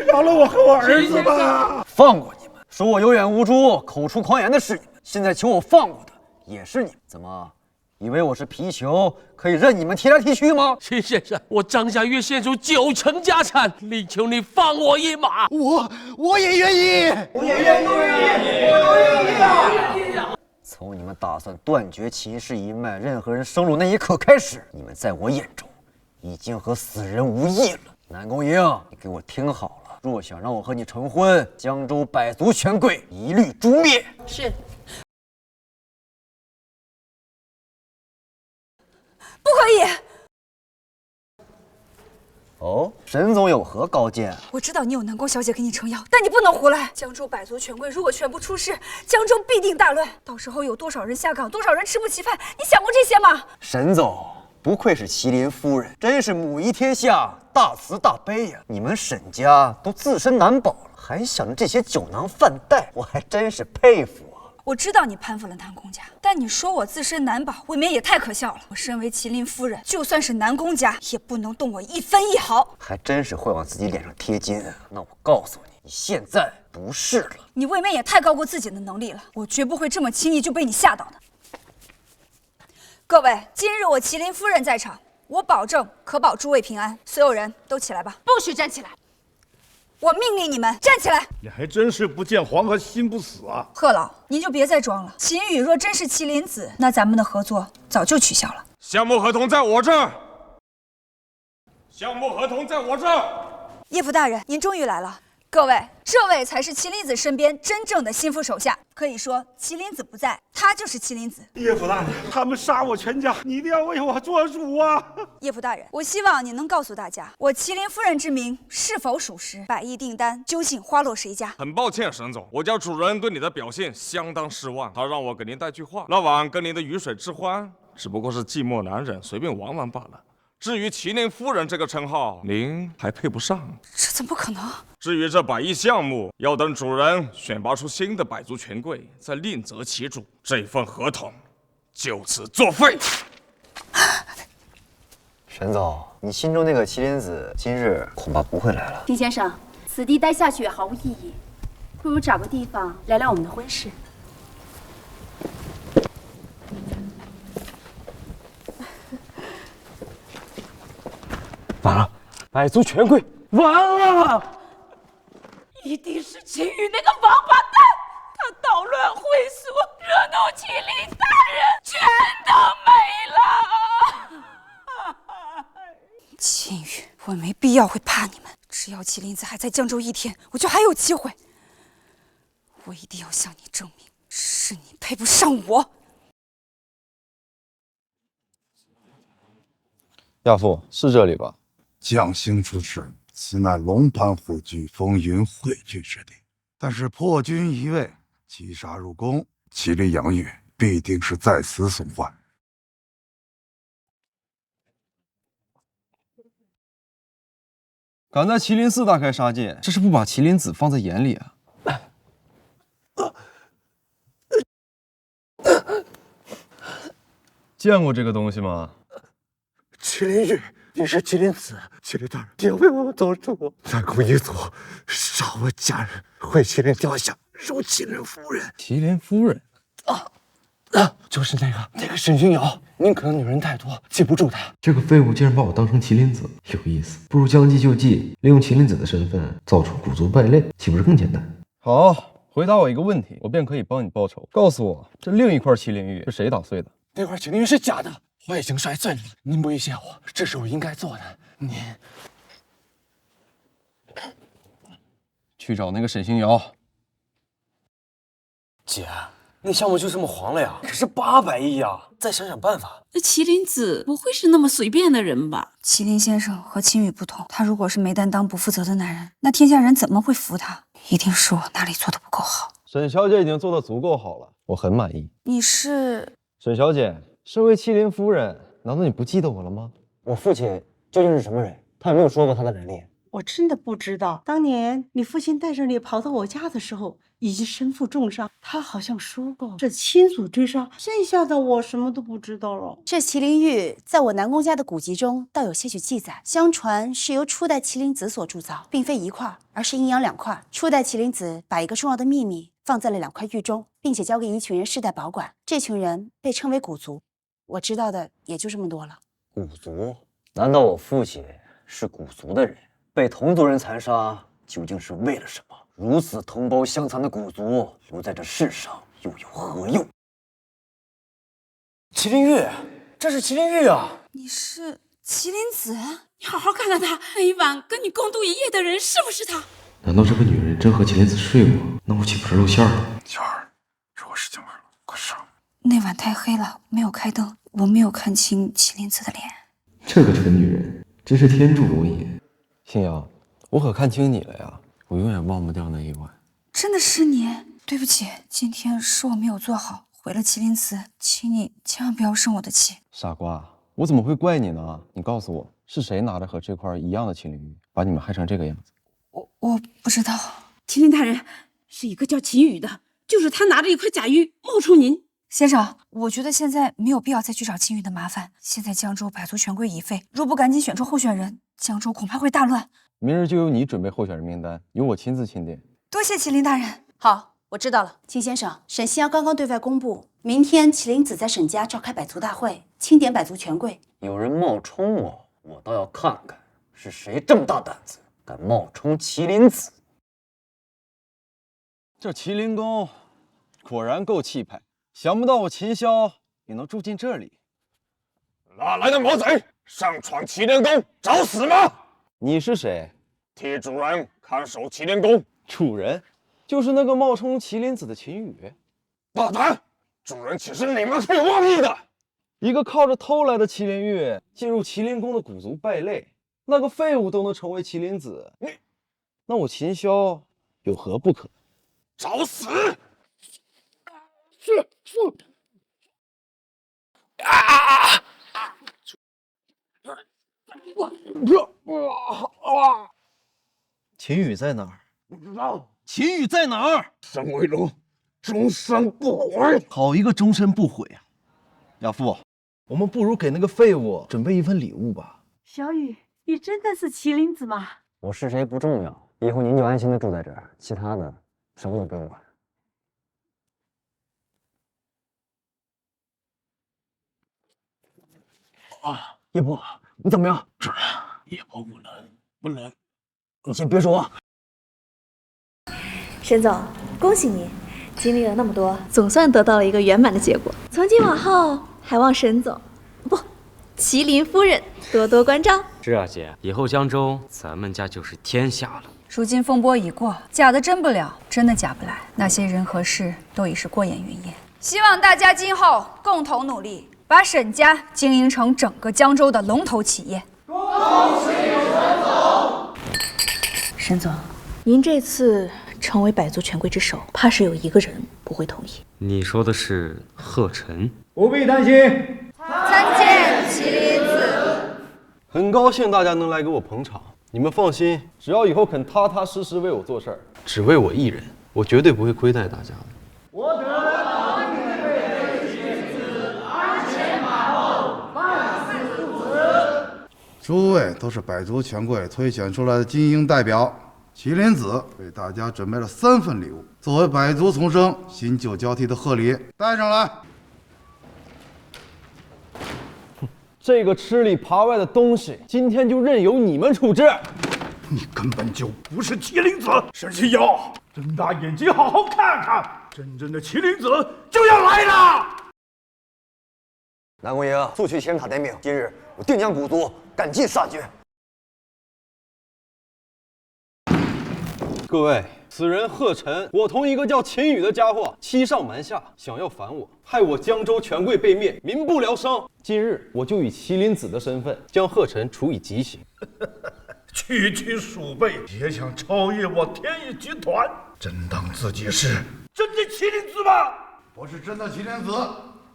饶了我和我儿子吧！放过你们！说我有眼无珠、口出狂言的是你们，现在求我放过的也是你们。怎么，以为我是皮球，可以任你们踢来踢去吗？秦先生，我张家岳县主9成家产，力求你放我一马。我也愿意，我也愿意啊！从你们打算断绝秦氏一脉，任何人生入那一刻开始，你们在我眼中已经和死人无异了。南宫营，你给我听好了，若想让我和你成婚，江州百族权贵一律诛灭。是。不可以！哦，沈总有何高见？我知道你有南宫小姐给你撑腰，但你不能胡来。江州百族权贵如果全部出事，江州必定大乱，到时候有多少人下岗，多少人吃不起饭，你想过这些吗？沈总，不愧是麒麟夫人，真是母仪天下，大慈大悲呀！你们沈家都自身难保了，还想着这些酒囊饭袋，我还真是佩服啊！我知道你攀附了南宫家，但你说我自身难保，未免也太可笑了。我身为麒麟夫人，就算是南宫家，也不能动我1分1毫。还真是会往自己脸上贴金啊！那我告诉你，你现在不是了。你未免也太高估自己的能力了，我绝不会这么轻易就被你吓到的。各位，今日我麒麟夫人在场，我保证可保诸位平安。所有人都起来吧！不许站起来！我命令你们站起来！你还真是不见黄河心不死啊！贺老，您就别再装了。秦羽若真是麒麟子，那咱们的合作早就取消了。项目合同在我这儿。项目合同在我这儿。叶府大人，您终于来了。各位，这位才是麒麟子身边真正的心腹手下。可以说，麒麟子不在，他就是麒麟子。叶府大人，他们杀我全家，你一定要为我做主啊！叶府大人，我希望你能告诉大家，我麒麟夫人之名是否属实？100亿订单究竟花落谁家？很抱歉，沈总，我家主人对你的表现相当失望，他让我给您带句话：那晚跟您的鱼水之欢，只不过是寂寞男人随便玩玩罢了。至于麒麟夫人这个称号，您还配不上。这怎么可能？至于这100亿项目，要等主人选拔出新的百族权贵，再另择其主。这份合同就此作废。沈总，你心中那个麒麟子，今日恐怕不会来了。丁先生，此地待下去也毫无意义，不如找个地方聊聊我们的婚事。百足全归，完了！一定是秦羽那个王八蛋，他捣乱会所，惹怒麒麟大人，全都没了。秦羽，我没必要会怕你们，只要麒麟子还在江州一天，我就还有机会。我一定要向你证明，是你配不上我。亚父，是这里吧？将星出世，此乃龙盘虎踞、风云汇聚之地。但是破军一位，击杀入宫，麒麟杨玉必定是在此所患。敢在麒麟寺大开杀戒，这是不把麒麟子放在眼里啊！见过这个东西吗？麒麟玉，你是麒麟子，麒麟大人，请为我们做主。南宫一族杀我家人，毁麒麟雕像，辱麒麟夫人。麒麟夫人就是那个沈君瑶，您可能女人太多，记不住她。这个废物竟然把我当成麒麟子，有意思。不如将计就计，利用麒麟子的身份造出古族败类，岂不是更简单？好，回答我一个问题，我便可以帮你报仇。告诉我，这另一块麒麟玉是谁打碎的？那块麒麟玉是假的，我已经摔碎了。您不许谢我，这是我应该做的。您去找那个沈星瑶。姐，那项目就这么黄了呀？可是800亿啊！再想想办法。麒麟子不会是那么随便的人吧？麒麟先生和秦羽不同，他如果是没担当、不负责的男人，那天下人怎么会服他？一定是我哪里做的不够好。沈小姐已经做得足够好了，我很满意。你是？沈小姐，身为麒麟夫人，难道你不记得我了吗？我父亲究竟是什么人？他有没有说过他的来历？我真的不知道，当年你父亲带着你跑到我家的时候，已经身负重伤。他好像说过是亲祖追杀，剩下的我什么都不知道了。这麒麟玉在我南宫家的古籍中倒有些许记载，相传是由初代麒麟子所铸造，并非一块，而是阴阳2块。初代麒麟子把一个重要的秘密放在了2块玉中，并且交给一群人世代保管。这群人被称为古族。我知道的也就这么多了。古族？难道我父亲是古族的人？被同族人残杀，究竟是为了什么？如此同胞相残的古族，留在这世上又有何用？麒麟玉，这是麒麟玉啊！你是麒麟子？你好好看看他，那一晚跟你共度一夜的人是不是他？难道这个女人真和麒麟子睡过？那我岂不是露馅了？小儿，是我使劲玩了，快上！那晚太黑了，没有开灯，我没有看清麒麟子的脸。这个蠢女人真是天助我也。星瑶，我可看清你了呀！我永远忘不掉那一晚。真的是你？对不起，今天是我没有做好，毁了麒麟子，请你千万不要生我的气。傻瓜，我怎么会怪你呢？你告诉我，是谁拿着和这块一样的麒麟玉，把你们害成这个样子？我不知道。麒麟大人，是一个叫秦羽的，就是他拿着一块假玉冒充您。先生，我觉得现在没有必要再去找秦羽的麻烦。现在江州百足全归已废，若不赶紧选出候选人，江州恐怕会大乱。明日就由你准备候选人名单，由我亲自钦点。多谢麒麟大人。好，我知道了。秦先生，沈星瑶刚刚对外公布，明天麒麟子在沈家召开百族大会，钦点百族权贵。有人冒充我，我倒要看看是谁这么大胆子，敢冒充麒麟子。这麒麟宫果然够气派，想不到我秦霄也能住进这里。哪来的魔贼，上闯麒麟宫，找死吗？你是谁？替主人看守麒麟宫。主人，就是那个冒充麒麟子的秦羽。大胆！主人岂是你们可以妄议的？一个靠着偷来的麒麟玉进入麒麟宫的古族败类，那个废物都能成为麒麟子，那我秦霄有何不可？找死！秦羽在哪儿？不知道。秦羽在哪儿？沈威龙，终身不悔。好一个终身不悔啊！亚父，我们不如给那个废物准备一份礼物吧。小雨，你真的是麒麟子吗？我是谁不重要，以后您就安心的住在这儿，其他的什么都不用管。叶波，你怎么样？主人，叶波无能，不能，你先别说话。沈总，恭喜你，经历了那么多，总算得到了一个圆满的结果。从今往后，还望沈总，不，麒麟夫人多多关照。是啊，姐，以后江州咱们家就是天下了。如今风波已过，假的真不了，真的假不来，那些人和事都已是过眼云烟。希望大家今后共同努力，把沈家经营成整个江州的龙头企业。恭喜沈总！沈总，您这次成为百族权贵之首，怕是有一个人不会同意。你说的是贺晨？不必担心。参见麒麟子。很高兴大家能来给我捧场，你们放心，只要以后肯踏踏实实为我做事儿，只为我一人，我绝对不会亏待大家的。我等党羽为天子，鞍前马后，万死不辞。诸位都是百族权贵推选出来的精英代表，麒麟子为大家准备了3份礼物，作为百族丛生、新旧交替的贺礼，带上来。这个吃里扒外的东西，今天就任由你们处置。你根本就不是麒麟子，沈西瑶，睁大眼睛好好看看，真正的麒麟子就要来了。南宫爷，速去仙塔点名，今日我定将古族赶尽杀绝。各位，此人贺晨，我同一个叫秦羽的家伙欺上瞒下，想要反我，害我江州权贵被灭，民不聊生。今日我就以麒麟子的身份，将贺晨处以极刑。区区鼠辈也想超越我天翼集团，真当自己是真的麒麟子吗？不是真的麒麟子，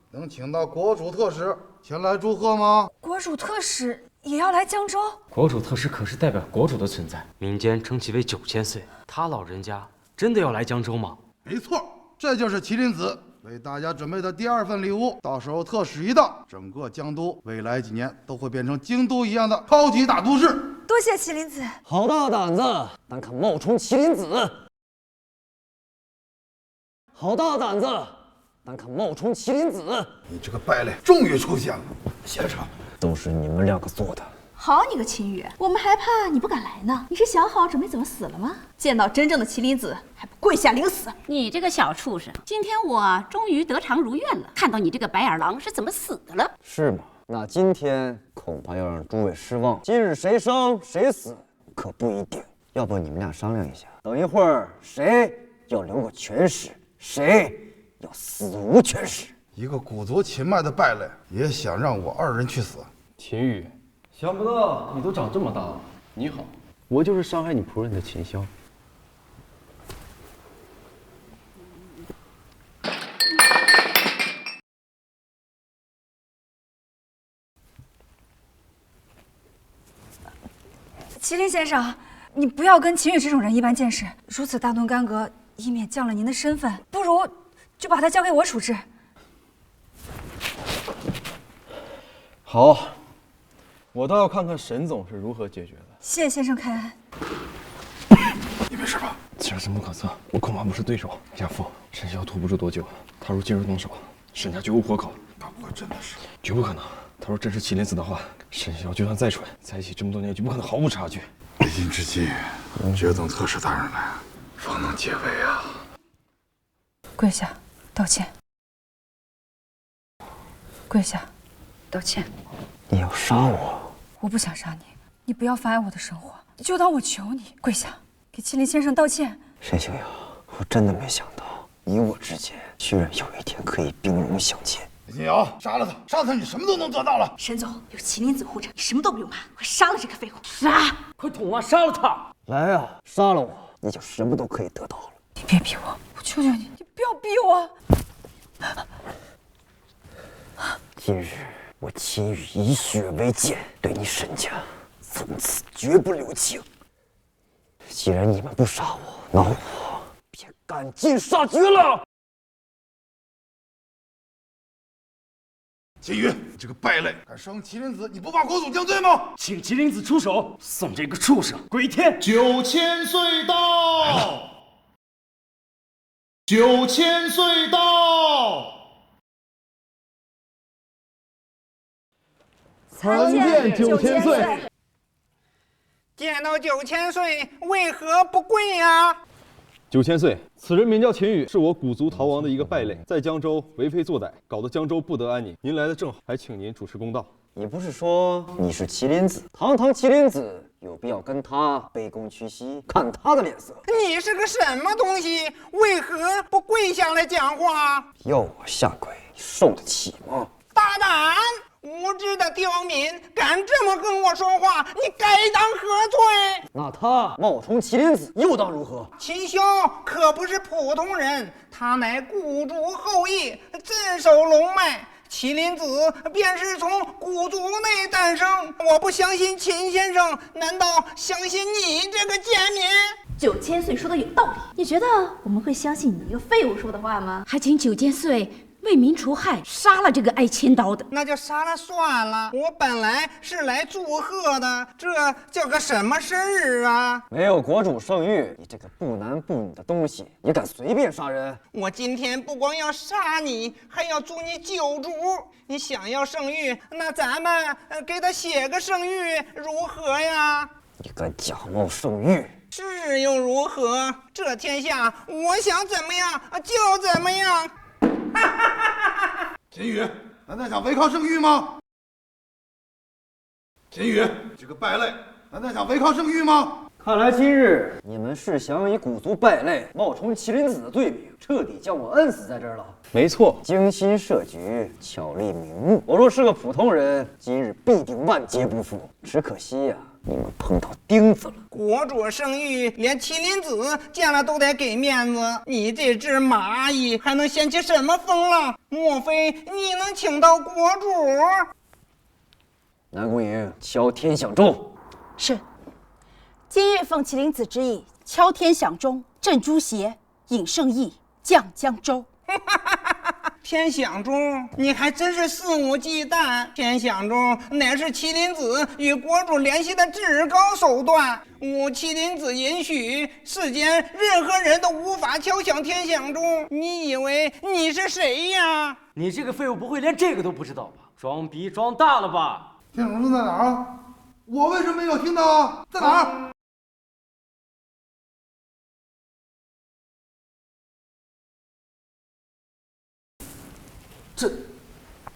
能请到国主特使前来祝贺吗？国主特使也要来江州？国主特使可是代表国主的存在，民间称其为9000岁。他老人家真的要来江州吗？没错，这就是麒麟子为大家准备的第2份礼物。到时候特使一到，整个江都未来几年都会变成京都一样的超级大都市。多谢麒麟子。好大胆子，胆敢冒充麒麟子！好大胆子，胆敢冒充麒麟子！你这个败类终于出现了，先生，都是你们2个做的。好你个秦羽，我们还怕你不敢来呢。你是想好准备怎么死了吗？见到真正的麒麟子还不跪下领死？你这个小畜生，今天我终于得偿如愿了，看到你这个白眼狼是怎么死的了。是吗？那今天恐怕要让诸位失望。今日谁生谁死可不一定，要不你们俩商量一下，等一会儿谁要留个全尸，谁要死无全尸。一个古族秦脉的败类，也想让我2人去死？秦羽，想不到你都长这么大了。你好，我就是伤害你仆人的秦霄。麒麟先生，你不要跟秦羽这种人一般见识，如此大动干戈，以免降了您的身份，不如就把他交给我处置。好，我倒要看看沈总是如何解决的。谢先生开恩。你没事吧？此人深不可测，我恐怕不是对手。亚父，沈霄拖不住多久，他若今日动手，沈家绝无活口。他不会真的是？绝不可能。他若真是麒麟子的话，沈霄就算再蠢，在一起这么多年，就不可能毫无察觉。为今之计，绝等特使大人来，方能解围啊！跪下，道歉。跪下，道歉。你要杀我？我不想杀你，你不要妨碍我的生活，就当我求你，跪下，给麒麟先生道歉。沈清瑶，我真的没想到，你我之间居然有一天可以兵戎相见。沈清瑶，杀了他，杀他，你什么都能得到了。沈总有麒麟子护着，你什么都不用怕，快杀了这个废物！杀！快捅啊！杀了他！来啊，杀了我，你就什么都可以得到了。你别逼我，我求求你，你不要逼我。今日我秦羽以血为鉴，对你沈家从此绝不留情。既然你们不杀我，那我便赶尽杀绝了。秦羽，你这个败类，敢生麒麟子，你不怕国祖降罪吗？请麒麟子出手，送这个畜生归天。9000岁到，9000岁到。参见9000岁。见到9000岁，为何不跪呀？9000岁，此人名叫秦羽，是我古族逃亡的一个败类，在江州为非作歹，搞得江州不得安宁。您来的正好，还请您主持公道。你不是说你是麒麟子？堂堂麒麟子，有必要跟他卑躬屈膝，看他的脸色？你是个什么东西？为何不跪下来讲话？要我下跪，你受得起吗？大胆！无知的刁民，敢这么跟我说话，你该当何罪？那他冒充麒麟子，又当如何？秦兄可不是普通人，他乃古族后裔，镇守龙脉。麒麟子便是从古族内诞生。我不相信秦先生，难道相信你这个贱民？9000岁说的有道理，你觉得我们会相信你一个废物说的话吗？还请9000岁为民除害，杀了这个挨千刀的。那就杀了算了，我本来是来祝贺的，这叫个什么事儿啊？没有国主圣谕，你这个不男不女的东西，也敢随便杀人？我今天不光要杀你，还要诛你9族。你想要圣谕，那咱们给他写个圣谕如何呀？你敢假冒圣谕？是又如何？这天下我想怎么样就怎么样。秦羽，难道想违抗圣谕吗？秦羽，这个败类，难道想违抗圣谕吗？看来今日你们是想以古族败类冒充麒麟子的罪名，彻底将我摁死在这儿了。没错，精心设局，巧立名目。我若是个普通人，今日必定万劫不复。只可惜呀，你们碰到钉子了。国主圣谕，连麒麟子见了都得给面子，你这只蚂蚁还能掀起什么风浪？莫非你能请到国主？南宫瀛，敲天响钟。是。今日奉麒麟子之意，敲天响钟，镇诸邪，引圣意，降江州。天响钟，你还真是肆无忌惮。天响钟乃是麒麟子与国主联系的至高手段，无麒麟子允许，世间任何人都无法敲响天响钟。你以为你是谁呀？你这个废物不会连这个都不知道吧？装逼装大了吧？天响钟在哪儿啊？我为什么没有听到啊？在哪儿？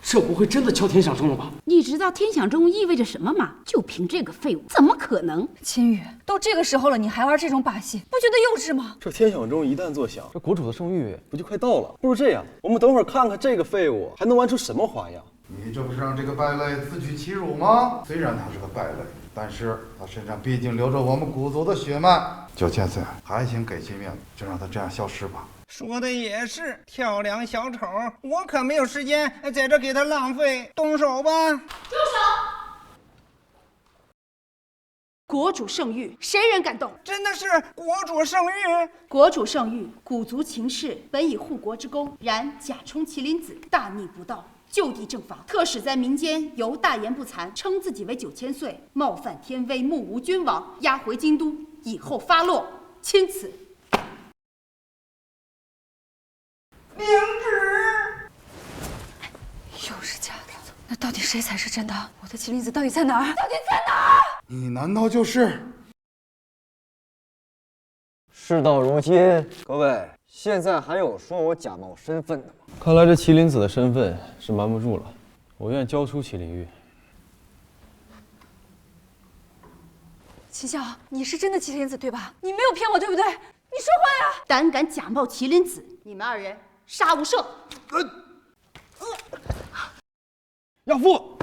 这不会真的敲天响钟了吧？你知道天响钟意味着什么吗？就凭这个废物，怎么可能？秦羽，都这个时候了，你还玩这种把戏，不觉得幼稚吗？这天响钟一旦作响，这国主的圣谕不就快到了？不如这样，我们等会儿看看这个废物还能玩出什么花样。你这不是让这个败类自取其辱吗？虽然他是个败类，但是他身上毕竟流着我们古族的血脉。9000岁，还请给些面子，就让他这样消失吧。说的也是，跳梁小丑，我可没有时间在这给他浪费。动手吧！住手！国主圣谕，谁人敢动？真的是国主圣谕。国主圣谕，古族秦氏本以护国之功，然假充麒麟子，大逆不道，就地正法。特使在民间犹大言不惭，称自己为9000岁，冒犯天威，目无君王，押回京都，以后发落，钦此。领旨。又是假的，那到底谁才是真的？我的麒麟子到底在哪儿？到底在哪儿？你难道就是？事到如今，各位，现在还有说我假冒身份的吗？看来这麒麟子的身份是瞒不住了，我愿交出麒麟玉。秦笑，你是真的麒麟子对吧？你没有骗我对不对？你说话呀！胆敢假冒麒麟子，你们2人杀无赦！养父，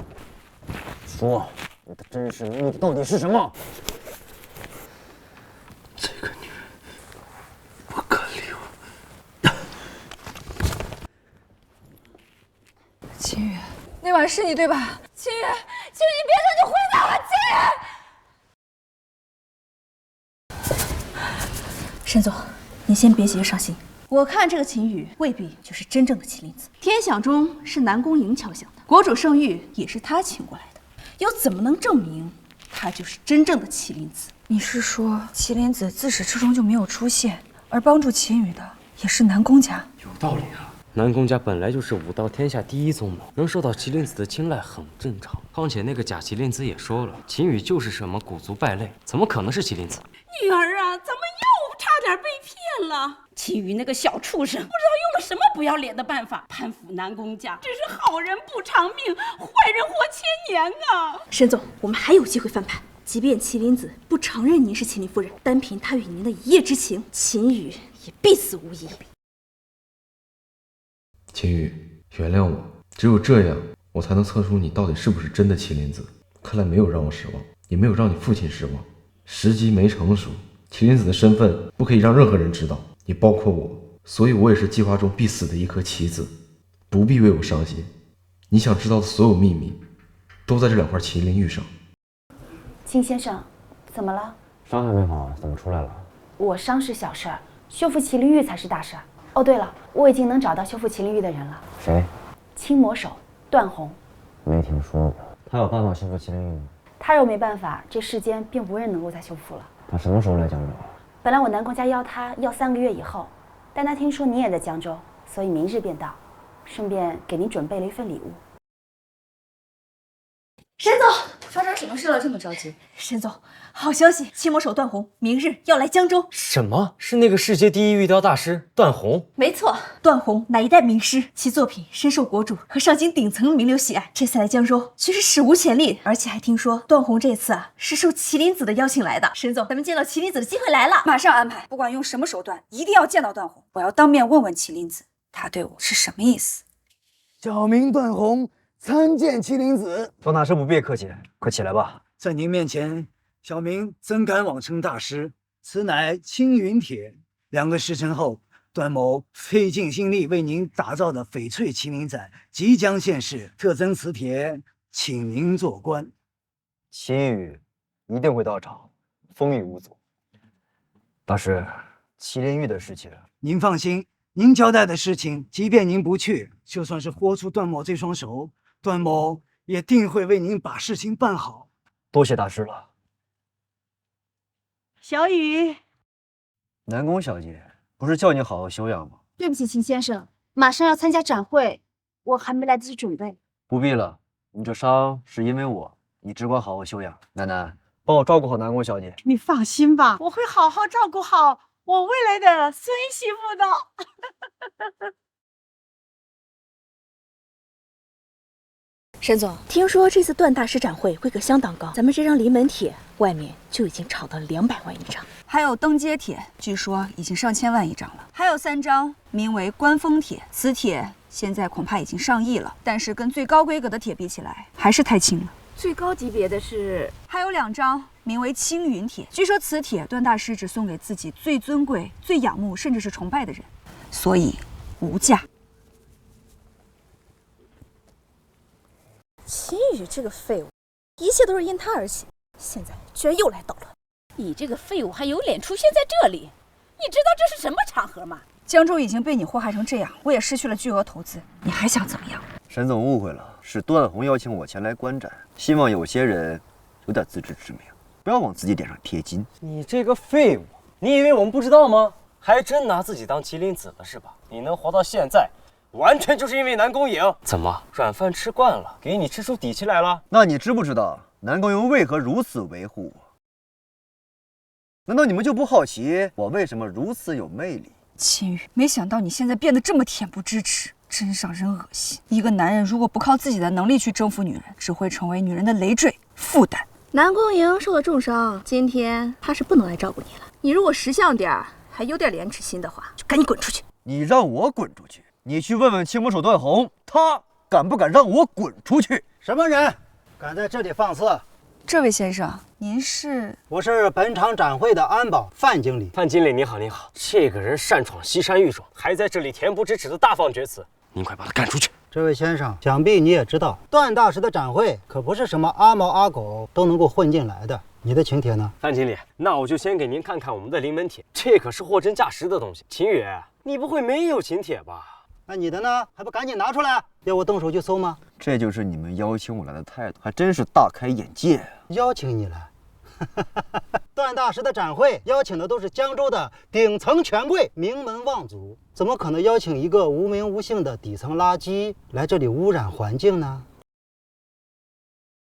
说你的真实目的到底是什么？这个女人不可理我。秦羽，那晚是你对吧？秦羽，秦羽，你别说你回答我，秦羽。沈总，你先别急着上心。我看这个秦羽未必就是真正的麒麟子。天响钟是南宫瀛敲响的，国主圣谕也是他请过来的，又怎么能证明他就是真正的麒麟子？你是说麒麟子自始至终就没有出现，而帮助秦羽的也是南宫家？有道理啊！南宫家本来就是武道天下第一宗门，能受到麒麟子的青睐很正常。况且那个假麒麟子也说了，秦羽就是什么古族败类，怎么可能是麒麟子？女儿啊，咱们又差点被骗了。秦羽那个小畜生，不知道用了什么不要脸的办法，攀附南宫家，真是好人不长命，坏人活千年啊！沈总，我们还有机会翻盘。即便麒麟子不承认您是麒麟夫人，单凭他与您的一夜之情，秦羽也必死无疑。秦羽，原谅我，只有这样，我才能测出你到底是不是真的麒麟子。看来没有让我失望，也没有让你父亲失望。时机没成熟，麒麟子的身份不可以让任何人知道，也包括我，所以我也是计划中必死的一颗棋子，不必为我伤心。你想知道的所有秘密，都在这2块麒麟玉上。金先生，怎么了？伤还没好，怎么出来了？我伤是小事儿，修复麒麟玉才是大事儿。哦，对了，我已经能找到修复麒麟玉的人了。谁？青魔手段宏。没听说过。他有办法修复麒麟玉吗？他若没办法，这世间便无人能够再修复了。他什么时候来江州？本来我南宫家要他要3个月以后，但他听说你也在江州，所以明日便到，顺便给您准备了一份礼物。沈总，发生什么事了？这么着急？沈总，好消息，青魔手段宏明日要来江州。什么？是那个世界第一玉雕大师段宏？没错，段宏乃一代名师，其作品深受国主和上京顶层名流喜爱。这次来江州，却是史无前例，而且还听说段宏这次是受麒麟子的邀请来的。沈总，咱们见到麒麟子的机会来了，马上安排，不管用什么手段，一定要见到段宏。我要当面问问麒麟子，他对我是什么意思？小名段宏，参见麒麟子。段大师不必客气，快起来吧。在您面前，小名怎敢妄称大师？此乃青云帖。2个时辰后，段某费尽心力为您打造的翡翠麒麟盏即将现世，特赠此帖，请您做官。秦羽一定会到场，风雨无阻。大师，麒麟玉的事情，您放心，您交代的事情，即便您不去，就算是豁出段某这双手，段某也定会为您把事情办好。多谢大师了。小雨，南宫小姐，不是叫你好好休养吗？对不起，秦先生，马上要参加展会，我还没来得及准备。不必了，你这伤是因为我，你只管好好休养。楠楠，帮我照顾好南宫小姐。你放心吧，我会好好照顾好我未来的孙媳妇的。沈总，听说这次段大师展会规格相当高，咱们这张临门帖外面就已经炒到了200万一张，还有登阶帖，据说已经上千万一张了。还有3张名为官封帖，此帖现在恐怕已经上亿了，但是跟最高规格的帖比起来，还是太轻了。最高级别的是，还有2张名为青云帖，据说此帖段大师只送给自己最尊贵、最仰慕，甚至是崇拜的人，所以无价。秦羽这个废物，一切都是因他而起，现在居然又来捣乱。你这个废物还有脸出现在这里？你知道这是什么场合吗？江州已经被你祸害成这样，我也失去了巨额投资，你还想怎么样？沈总误会了，是段宏邀请我前来观展，希望有些人有点自知之明，不要往自己脸上贴金。你这个废物，你以为我们不知道吗？还真拿自己当麒麟子了是吧？你能活到现在，完全就是因为南宫颖。怎么，软饭吃惯了，给你吃出底气来了？那你知不知道南宫颖为何如此维护我？难道你们就不好奇我为什么如此有魅力？秦羽，没想到你现在变得这么恬不知耻，真让人恶心。一个男人如果不靠自己的能力去征服女人，只会成为女人的累赘、负担。南宫莹受了重伤，今天他是不能来照顾你了。你如果识相点儿，还有点廉耻心的话，就赶紧滚出去。你让我滚出去？你去问问青魔手段宏，他敢不敢让我滚出去？什么人敢在这里放肆？这位先生，您是？我是本场展会的安保范经理。范经理你好，您好。这个人擅闯西山玉庄，还在这里恬不知耻的大放厥词，您快把他赶出去。这位先生，想必你也知道，段大师的展会可不是什么阿猫阿狗都能够混进来的。你的请帖呢？范经理，那我就先给您看看我们的临门帖，这可是货真价实的东西。秦羽，你不会没有请帖吧？那你的呢？还不赶紧拿出来，要我动手去搜吗？这就是你们邀请我来的态度，还真是大开眼界啊！邀请你来，段大师的展会邀请的都是江州的顶层权贵、名门望族，怎么可能邀请一个无名无姓的底层垃圾来这里污染环境呢？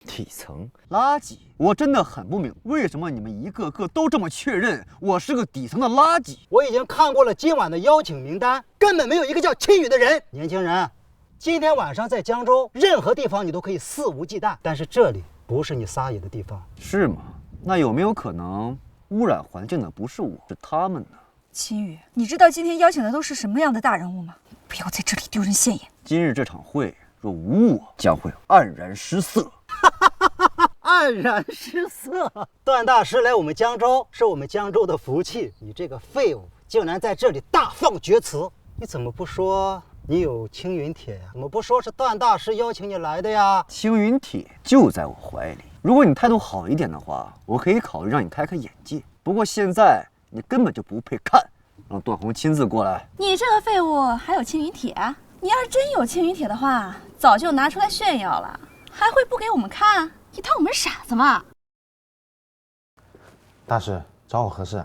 底层垃圾，我真的很不明白，为什么你们一个个都这么确认我是个底层的垃圾？我已经看过了今晚的邀请名单，根本没有一个叫青雨的人。年轻人，今天晚上在江州任何地方你都可以肆无忌惮，但是这里不是你撒野的地方。是吗？那有没有可能污染环境的不是我，是他们呢？秦宇，你知道今天邀请的都是什么样的大人物吗？不要在这里丢人现眼。今日这场会若无我，将会黯然失色。黯然失色。段大师来我们江州是我们江州的福气，你这个废物竟然在这里大放厥词！你怎么不说你有青云帖呀？怎么不说是段大师邀请你来的呀？青云帖就在我怀里，如果你态度好一点的话，我可以考虑让你开开眼界。不过现在你根本就不配看，让段宏亲自过来。你这个废物还有青云帖？你要是真有青云帖的话，早就拿出来炫耀了，还会不给我们看？你当我们傻子吗？大师找我何事？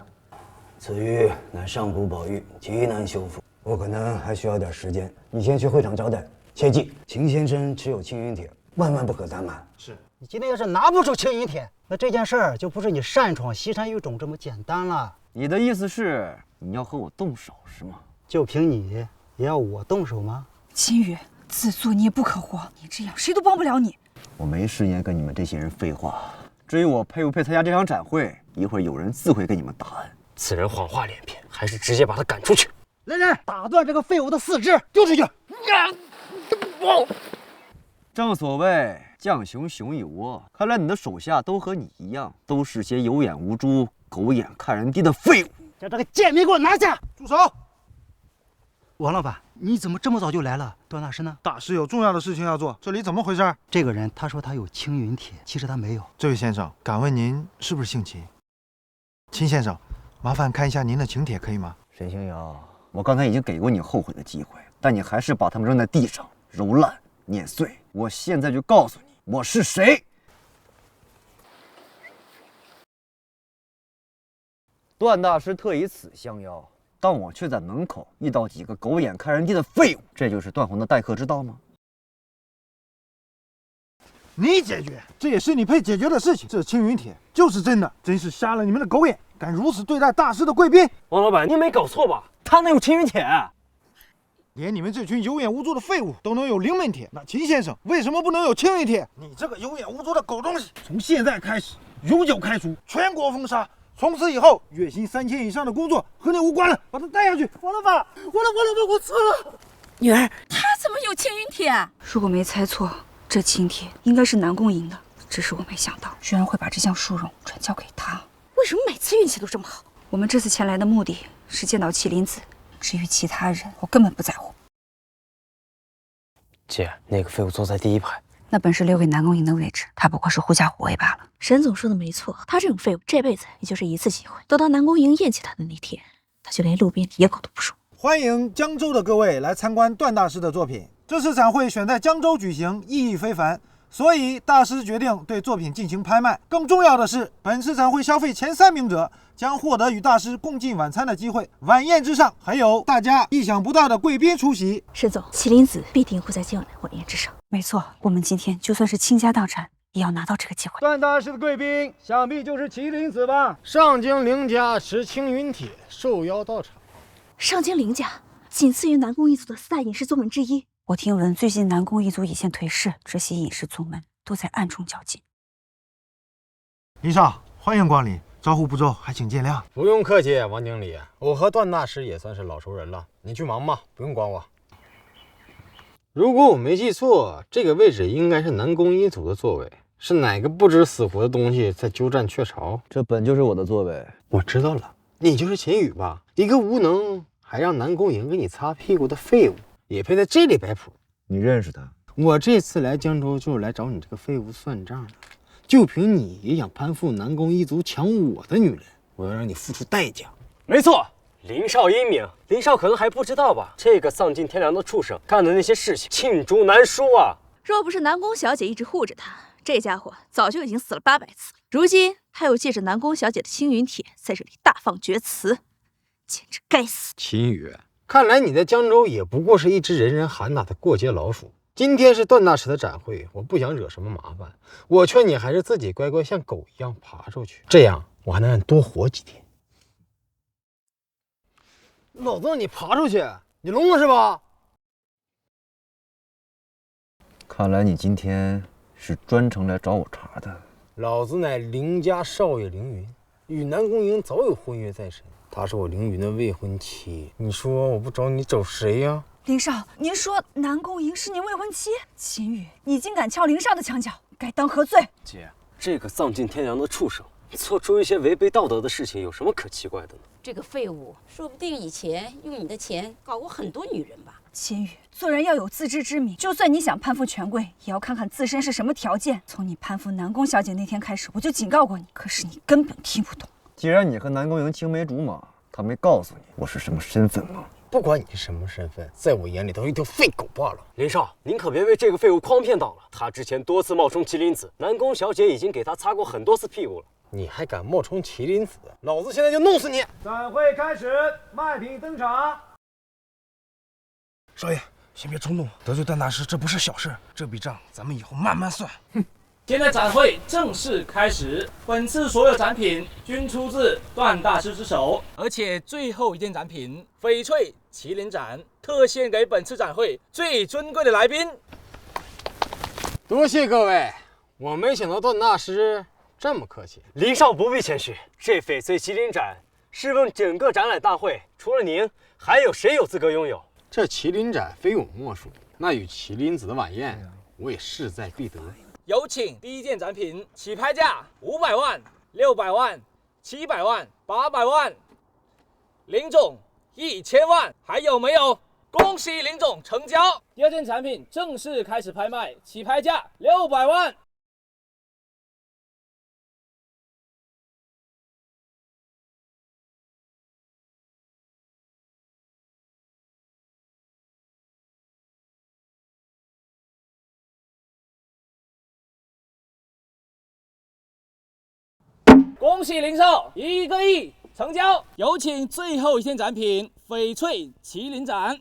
此玉乃上古宝玉，极难修复，我可能还需要点时间。你先去会场招待，切记秦先生持有青云帖，万万不可怠慢。是。你今天要是拿不出青云帖，那这件事儿就不是你擅闯西山育种这么简单了。你的意思是你要和我动手是吗？就凭你也要我动手吗？秦宇，自作孽不可活，你这样谁都帮不了你。我没时间跟你们这些人废话。至于我配不配参加这场展会，一会儿有人自会给你们答案。此人谎话连篇，还是直接把他赶出去。来人，打断这个废物的四肢，丢出去！正所谓将熊熊一窝，看来你的手下都和你一样，都是些有眼无珠、狗眼看人低的废物。将这个贱民给我拿下！住手！王老板，你怎么这么早就来了？段大师呢？大师有重要的事情要做，这里怎么回事？这个人他说他有青云帖，其实他没有。这位先生，敢问您是不是姓秦？秦先生，麻烦看一下您的请帖，可以吗？沈星瑶，我刚才已经给过你后悔的机会，但你还是把它们扔在地上，揉烂碾碎。我现在就告诉你，我是谁。段大师特以此相邀，但我却在门口遇到几个狗眼看人低的废物，这就是段宏的待客之道吗？你解决，这也是你配解决的事情。这青云帖就是真的，真是瞎了你们的狗眼，敢如此对待大师的贵宾！王老板，你没搞错吧？他哪有青云帖？连你们这群有眼无珠的废物都能有灵门帖，那秦先生为什么不能有青云帖？你这个有眼无珠的狗东西！从现在开始，永久开除，全国封杀。从此以后，月薪3000以上的工作和你无关了，把他带下去。王老板，我错了。女儿，他怎么有青云帖？如果没猜错，这青帖应该是南宫瀛的，只是我没想到，居然会把这项殊荣转交给他。为什么每次运气都这么好？我们这次前来的目的是见到麒麟子，至于其他人，我根本不在乎。姐，那个废物坐在第一排。那本是留给南宫瀛的位置，他不过是狐假虎威罢了。沈总说的没错，他这种废物这辈子也就是一次机会。等到南宫瀛厌弃他的那天，他就连路边野狗都不如。欢迎江州的各位来参观段大师的作品。这次展会选在江州举行，意义非凡，所以大师决定对作品进行拍卖。更重要的是，本次展会消费前3名者将获得与大师共进晚餐的机会。晚宴之上，还有大家意想不到的贵宾出席。沈总，麒麟子必定会在今晚的晚宴之上。没错，我们今天就算是倾家荡产，也要拿到这个机会。段大师的贵宾，想必就是麒麟子吧？上京凌家持青云帖，受邀到场。上京凌家仅次于南宫一族的4大隐士宗门之一。我听闻最近南宫一族已现颓势，这些隐士宗门都在暗中较劲。林少，欢迎光临，招呼不周，还请见谅。不用客气，王经理，我和段大师也算是老熟人了，你去忙吧，不用管我。如果我没记错，这个位置应该是南宫一族的座位，是哪个不知死活的东西在鸠占鹊巢？这本就是我的座位。我知道了，你就是秦宇吧？一个无能还让南宫瀛给你擦屁股的废物，也配在这里摆谱？你认识他？我这次来江州就是来找你这个废物算账的。就凭你也想攀附南宫一族抢我的女人，我要让你付出代价。没错，林少英明。林少可能还不知道吧？这个丧尽天良的畜生干的那些事情，罄竹难书啊！若不是南宫小姐一直护着他，这家伙早就已经死了800次。如今还有借着南宫小姐的青云帖在这里大放厥词，简直该死！秦羽，看来你在江州也不过是一只人人喊打的过街老鼠。今天是段大师的展会，我不想惹什么麻烦，我劝你还是自己乖乖像狗一样爬出去，这样我还能让你多活几天。老子让你爬出去，你聋了是吧？看来你今天是专程来找我茬的。老子乃凌家少爷凌云，与南宫瀛早有婚约在身，她是我凌云的未婚妻。你说我不找你找谁呀？林少，您说南宫瀛是您未婚妻？秦羽，你竟敢撬林少的墙角，该当何罪？姐，这个丧尽天良的畜生，做出一些违背道德的事情，有什么可奇怪的呢？这个废物，说不定以前用你的钱搞过很多女人吧。秦羽，做人要有自知之明，就算你想攀附权贵，也要看看自身是什么条件。从你攀附南宫小姐那天开始，我就警告过你，可是你根本听不懂。既然你和南宫瀛青梅竹马，他没告诉你我是什么身份吗？不管你是什么身份，在我眼里都是一条废狗罢了。林少，您可别为这个废物诓骗到了。他之前多次冒充麒麟子，南宫小姐已经给他擦过很多次屁股了。你还敢冒充麒麟子？老子现在就弄死你！展会开始，卖品登场。少爷，先别冲动，得罪段大师这不是小事，这笔账咱们以后慢慢算。现在展会正式开始，本次所有展品均出自段大师之手，而且最后一件展品翡翠麒麟盏特献给本次展会最尊贵的来宾。多谢各位，我没想到段大师这么客气。林少不必谦虚，这翡翠麒麟盏，试问整个展览大会，除了您，还有谁有资格拥有？这麒麟盏非我莫属，那与麒麟子的晚宴，我也势在必得。有请第一件展品，起拍价500万、600万、700万、800万，林总1000万，还有没有？恭喜林总成交！第二件产品正式开始拍卖，起拍价600万。恭喜林少1个亿成交！有请最后一件展品翡翠麒麟盏。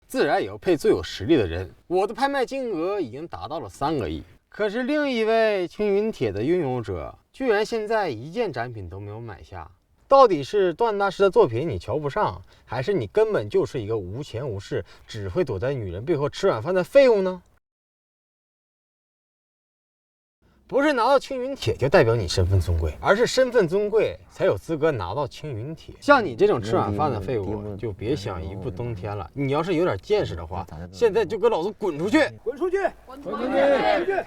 自然也要配最有实力的人。我的拍卖金额已经达到了3个亿，可是另一位青云帖的拥有者居然现在一件展品都没有买下。到底是段大师的作品你瞧不上，还是你根本就是一个无钱无势、只会躲在女人背后吃软饭的废物呢？不是拿到青云帖就代表你身份尊贵，而是身份尊贵才有资格拿到青云帖。像你这种吃软饭的废物，就别想一步登天了。你要是有点见识的话，现在就给老子滚出去！滚出去！滚出去！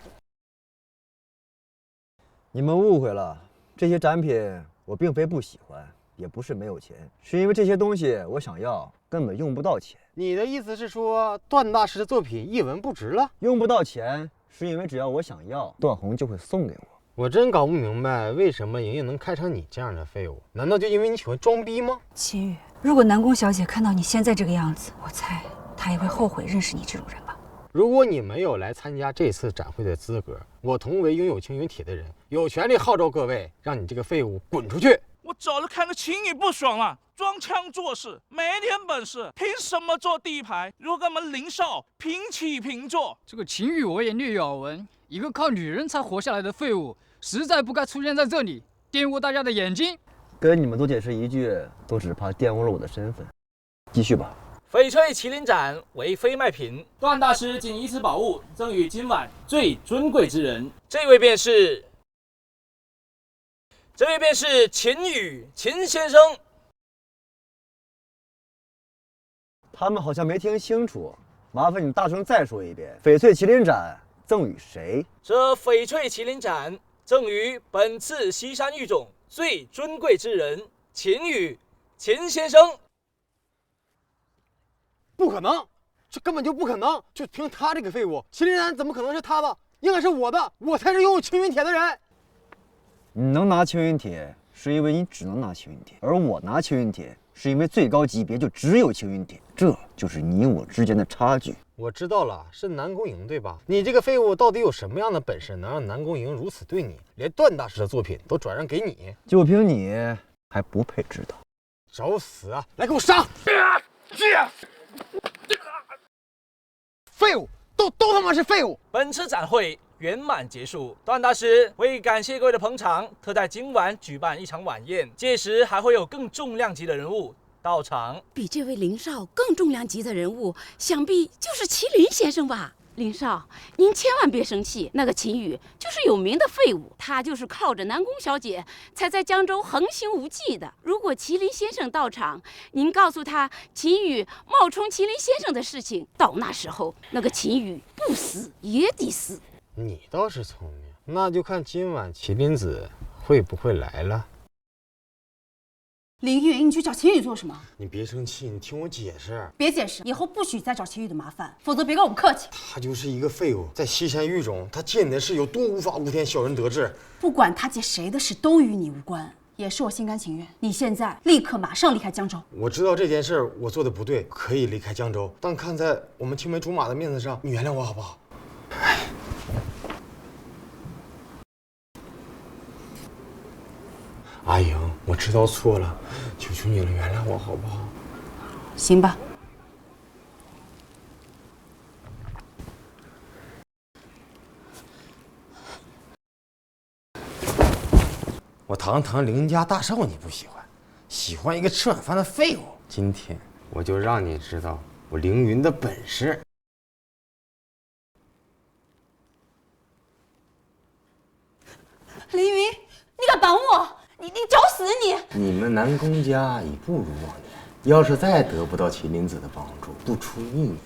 你们误会了，这些展品我并非不喜欢，也不是没有钱，是因为这些东西我想要，根本用不到钱。你的意思是说，段大师的作品一文不值了？用不到钱。是因为只要我想要，段宏就会送给我。我真搞不明白，为什么莹莹能看上你这样的废物？难道就因为你喜欢装逼吗？秦羽，如果南宫小姐看到你现在这个样子，我猜她也会后悔认识你这种人吧。如果你没有来参加这次展会的资格，我同为拥有青云帖的人，有权利号召各位，让你这个废物滚出去！我早就看得秦羽不爽了，装腔作势，没点本事，凭什么坐第一排？如果跟我们林少平起平坐。这个秦羽我也略有耳闻，一个靠女人才活下来的废物，实在不该出现在这里，玷污大家的眼睛。跟你们多解释一句，都只怕玷污了我的身份。继续吧。翡翠麒麟盏为非卖品，段大师仅以此宝物赠予今晚最尊贵之人，这位便是秦羽秦先生。他们好像没听清楚，麻烦你大声再说一遍。翡翠麒麟盏赠与谁？这翡翠麒麟盏赠予本次西山育种最尊贵之人秦羽秦先生。不可能，这根本就不可能！就凭他这个废物，麒麟盏怎么可能是他的？应该是我的，我才是拥有青云帖的人。你能拿青云帖，是因为你只能拿青云帖，而我拿青云帖，是因为最高级别就只有青云铁，这就是你我之间的差距。我知道了，是南宫瀛对吧？你这个废物到底有什么样的本事，能让南宫瀛如此对你，连段大师的作品都转让给你？就凭你还不配知道？找死啊！来给我杀！废物，都他妈是废物！本次展会圆满结束。段大师为感谢各位的捧场，特在今晚举办一场晚宴，届时还会有更重量级的人物到场。比这位林少更重量级的人物，想必就是麒麟先生吧？林少，您千万别生气，那个秦羽就是有名的废物，他就是靠着南宫小姐才在江州横行无忌的。如果麒麟先生到场，您告诉他秦羽冒充麒麟先生的事情，到那时候那个秦羽不死也得死。你倒是聪明，那就看今晚麒麟子会不会来了。林玉，你去找秦羽做什么？你别生气，你听我解释。别解释，以后不许再找秦羽的麻烦，否则别跟我们客气。他就是一个废物，在西山狱中，他见的事有多无法无天，小人得志。不管他借谁的事，都与你无关，也是我心甘情愿。你现在立刻马上离开江州。我知道这件事我做的不对，可以离开江州，但看在我们青梅竹马的面子上，你原谅我好不好？阿莹，我知道错了，求求你了，原谅我好不好？行吧。我堂堂林家大少你不喜欢，喜欢一个吃晚饭的废物。今天我就让你知道我凌云的本事。凌云，你敢绑我？你找死你！你们南宫家已步入忘年，要是再得不到麒麟子的帮助，不出1年，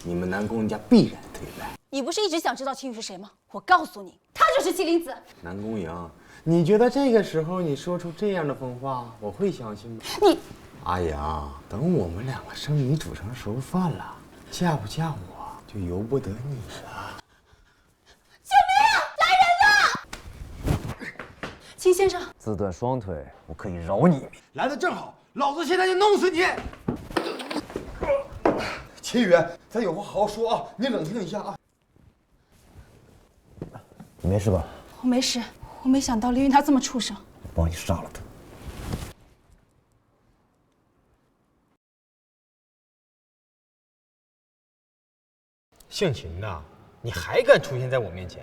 你们南宫家必然退败。你不是一直想知道秦羽是谁吗？我告诉你，他就是麒麟子。南宫瀛，你觉得这个时候你说出这样的疯话，我会相信吗？你，阿阳，等我们2个生米煮成熟饭了，嫁不嫁我就由不得你了。救命啊！来人呐！秦先生，自断双腿，我可以饶你一命。来的正好，老子现在就弄死你！秦羽，咱有话好好说啊，你冷静一下啊。你没事吧？我没事，我没想到凌云他这么畜生。我帮你杀了他。姓秦的，你还敢出现在我面前？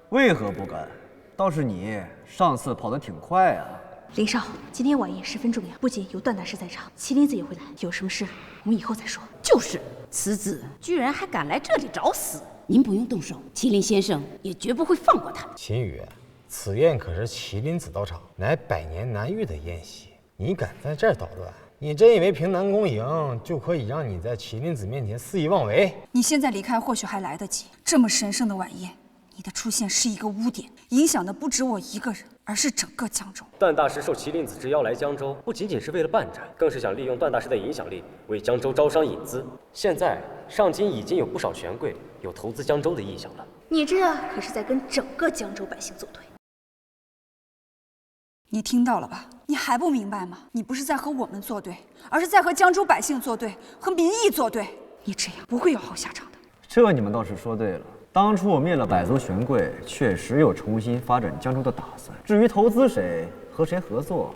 为何不敢？倒是你上次跑得挺快啊。林少，今天晚宴十分重要，不仅有段大师在场，麒麟子也会来。有什么事我们以后再说。就是，此子居然还敢来这里找死！您不用动手，麒麟先生也绝不会放过他。秦羽，此宴可是麒麟子到场，乃百年难遇的宴席，你敢在这儿捣乱？你真以为凭南宫瀛就可以让你在麒麟子面前肆意妄为？你现在离开或许还来得及，这么神圣的晚宴，你的出现是一个污点，影响的不止我一个人，而是整个江州。段大师受麒麟子之邀来江州，不仅仅是为了办展，更是想利用段大师的影响力为江州招商引资。现在上京已经有不少权贵有投资江州的意向了。你这可是在跟整个江州百姓作对。你听到了吧？你还不明白吗？你不是在和我们作对，而是在和江州百姓作对，和民意作对。你这样不会有好下场的。这你们倒是说对了。当初我灭了百族权贵，确实有重新发展江州的打算。至于投资谁和谁合作，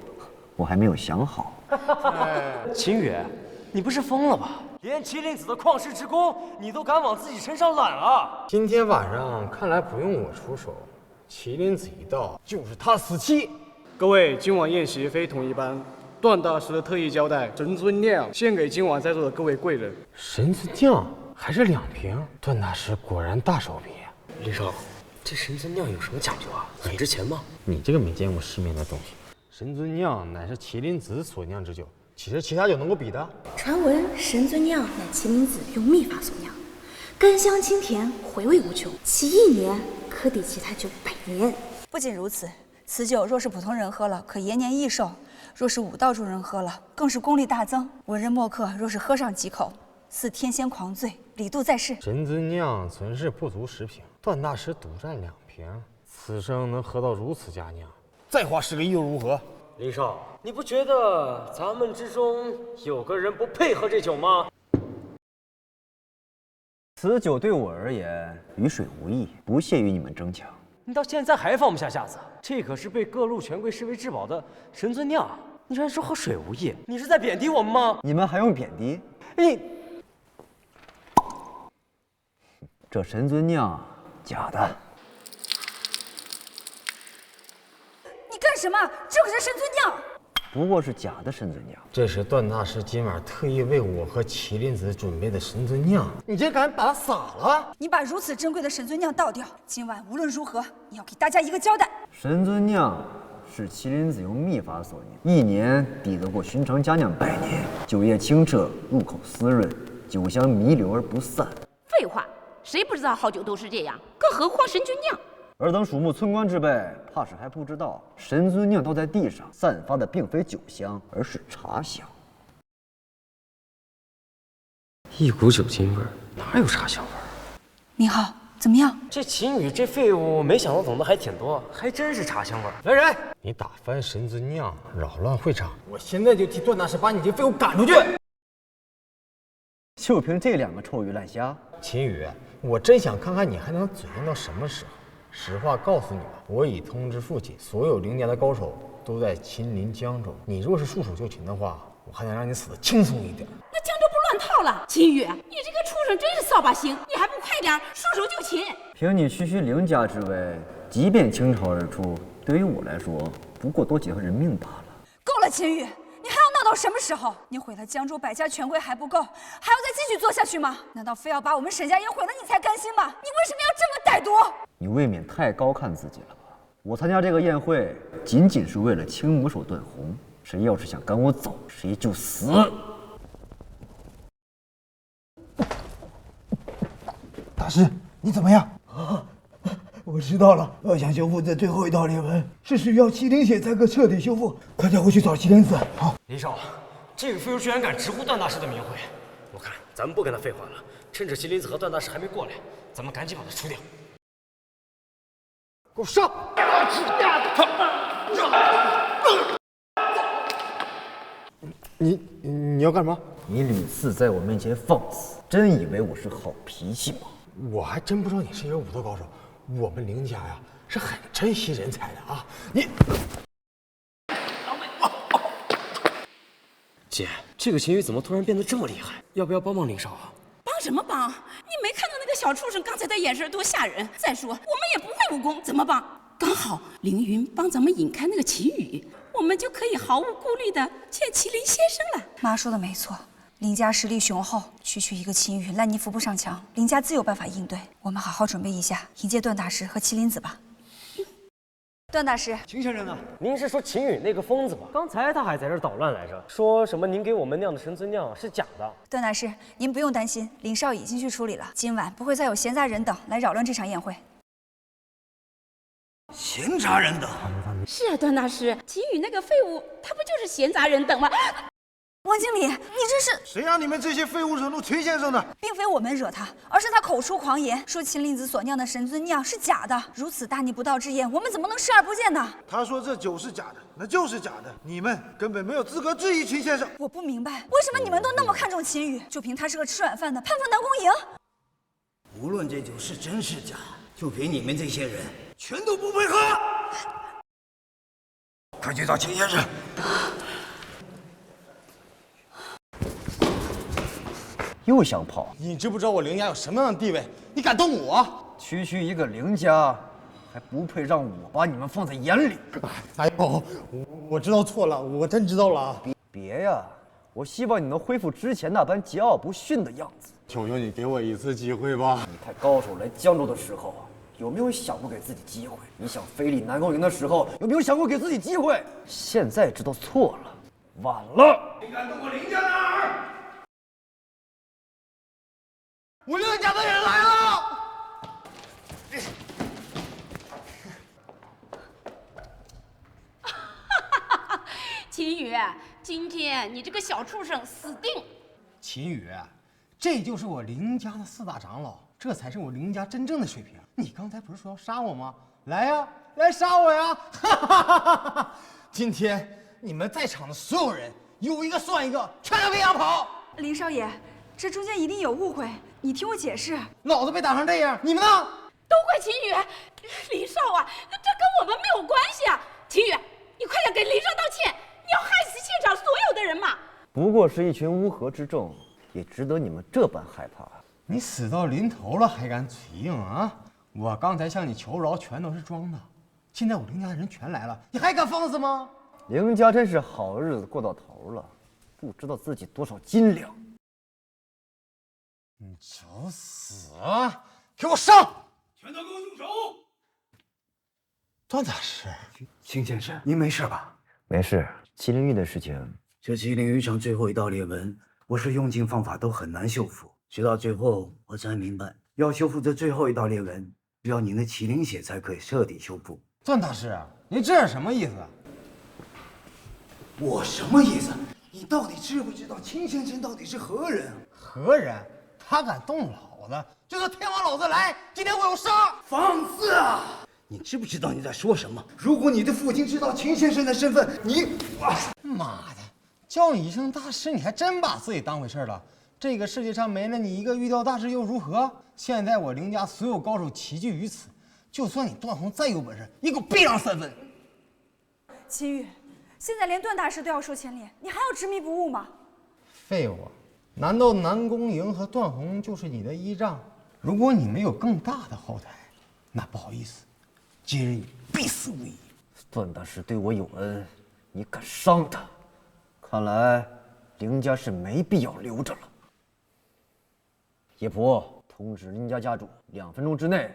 我还没有想好。秦羽，你不是疯了吧？连麒麟子的旷世之功，你都敢往自己身上揽啊！今天晚上看来不用我出手，麒麟子一到就是他死期。各位，今晚宴席非同一般，段大师特意交代神尊酿献给今晚在座的各位贵人。神尊酿还是2瓶，段大师果然大手笔。林少，这神尊酿有什么讲究啊？很值钱吗？你这个没见过世面的东西，神尊酿乃是麒麟子所酿之酒，岂是其他酒能够比的？传闻神尊酿乃麒麟子用秘法所酿，甘香清甜，回味无穷，其1年可抵其他酒100年。不仅如此，此酒若是普通人喝了，可延年益寿；若是武道中人喝了，更是功力大增。文人墨客若是喝上几口，似天仙狂醉，李杜在世。神尊酿存是不足10瓶，段大师独占2瓶，此生能喝到如此佳酿，再花10个亿又如何？林少，你不觉得咱们之中有个人不配喝这酒吗？此酒对我而言与水无异，不屑与你们争抢。你到现在还放不下架子？这可是被各路权贵视为至宝的神尊酿，你居然说和水无异，你是在贬低我们吗？你们还用贬低？你这神尊酿假的。你干什么？这可是神尊酿。不过是假的神尊酿。这是段大师今晚特意为我和麒麟子准备的神尊酿，你竟敢把它洒了！你把如此珍贵的神尊酿倒掉，今晚无论如何，你要给大家一个交代。神尊酿是麒麟子用秘法所酿，一年抵得过寻常佳酿100年。酒液清澈，入口丝润，酒香弥留而不散。废话，谁不知道好酒都是这样？更何况神君酿。尔等鼠目寸光之辈，怕是还不知道，神尊酿倒在地上，散发的并非酒香，而是茶香。一股酒精味儿，哪有茶香味儿？明浩，怎么样？这秦宇这废物，没想到懂得还挺多，还真是茶香味儿。来人，你打翻神尊酿，扰乱会场，我现在就替段大师把你这废物赶出去！就凭这2个臭鱼烂虾，秦宇，我真想看看你还能嘴硬到什么时候。实话告诉你吧，我已通知父亲，所有林家的高手都在秦岭江州。你若是束手就擒的话，我还能让你死得轻松一点。那江州不乱套了？秦宇，你这个畜生真是扫把星，你还不快点束手就擒？凭你区区凌家之威，即便倾巢而出，对于我来说，不过多几条人命罢了。够了，秦宇，你还要闹到什么时候？你毁了江州百家权贵还不够，还要再继续做下去吗？难道非要把我们沈家也毁了你才甘心吗？你为什么要这么歹毒？你未免太高看自己了吧？我参加这个宴会，仅仅是为了青母手段红。谁要是想赶我走，谁就死！大师，你怎么样？啊，我知道了。要想修复这最后一道裂痕，是需要麒麟血才可彻底修复。快带我去找麒麟子。好。林少，这个废物居然敢直呼段大师的名讳，我看咱们不跟他废话了，趁着麒麟子和段大师还没过来，咱们赶紧把他除掉。给我上！你要干嘛？你屡次在我面前放肆，真以为我是好脾气吗？我还真不知道你是一个武斗高手。我们林家呀是很珍惜人才的啊！你，姐，这个秦宇怎么突然变得这么厉害？要不要帮帮林少啊？帮什么帮？你没看到那个小畜生刚才的眼神多吓人？再说我们也不会武功，怎么帮？刚好凌云帮咱们引开那个秦宇，我们就可以毫无顾虑的见麒麟先生了。妈说的没错，林家实力雄厚，区一个秦宇，烂泥扶不上墙，林家自有办法应对。我们好好准备一下，迎接段大师和麒麟子吧。段大师，秦先生呢？您是说秦宇那个疯子吧？刚才他还在这儿捣乱来着，说什么您给我们酿的神尊酿是假的。段大师，您不用担心，林少已经去处理了，今晚不会再有闲杂人等来扰乱这场宴会。闲杂人等？是啊，段大师，秦宇那个废物，他不就是闲杂人等吗？王经理，你这是……谁让你们这些废物惹怒崔先生的？并非我们惹他，而是他口出狂言，说麒麟子所酿的神尊酿是假的。如此大逆不道之言，我们怎么能视而不见呢？他说这酒是假的，那就是假的。你们根本没有资格质疑秦先生。我不明白，为什么你们都那么看重秦宇，就凭他是个吃软饭的，攀附南宫营？无论这酒是真是假，就凭你们这些人，全都不配喝！快去找秦先生！又想跑？你知不知道我凌家有什么样的地位？你敢动我？区一个凌家，还不配让我把你们放在眼里。哎呦，我知道错了，我真知道了。别呀，我希望你能恢复之前那般桀骜不驯的样子。求求你给我一次机会吧！你派高手来江州的时候，有没有想过给自己机会？你想非礼南宫营的时候，有没有想过给自己机会？现在知道错了，晚了。你敢动我凌家男儿？我凌家的人来了！秦宇，今天你这个小畜生死定！秦宇，这就是我凌家的4大长老，这才是我凌家真正的水平。你刚才不是说要杀我吗？来呀，来杀我呀！今天你们在场的所有人有一个算一个，全都别想跑！林少爷，这中间一定有误会，你听我解释。老子被打成这样，你们呢？都怪秦宇，林少啊，这跟我们没有关系啊！秦宇，你快点给林少道歉！你要害死现场所有的人嘛！不过是一群乌合之众，也值得你们这般害怕。你死到临头了还敢嘴硬啊？我刚才向你求饶全都是装的，现在我林家的人全来了，你还敢放肆吗？林家真是好日子过到头了，不知道自己多少斤两。你找死啊！给我上！全都给我住手！段大师，秦先生，您没事吧？没事，麒麟玉的事情，这麒麟玉上最后一道裂纹，我是用尽方法都很难修复，直到最后我才明白，要修复这最后一道裂纹，需要您的麒麟血才可以彻底修复。段大师，你这是什么意思？我什么意思？你到底知不知道秦先生到底是何人？何人？他敢动老子，就算天王老子来，今天我有杀！放肆啊！你知不知道你在说什么？如果你的父亲知道秦先生的身份，你……妈的，叫你一声大师，你还真把自己当回事了。这个世界上没了你一个玉雕大师又如何？现在我林家所有高手齐聚于此，就算你段宏再有本事，也给我避让3分。秦宇，现在连段大师都要受牵连，你还要执迷不悟吗？废物！难道南宫瀅和段宏就是你的依仗？如果你没有更大的后台，那不好意思，今日你必死无疑。段大师对我有恩，你敢伤他？看来林家是没必要留着了。叶仆，通知林家家主，2分钟之内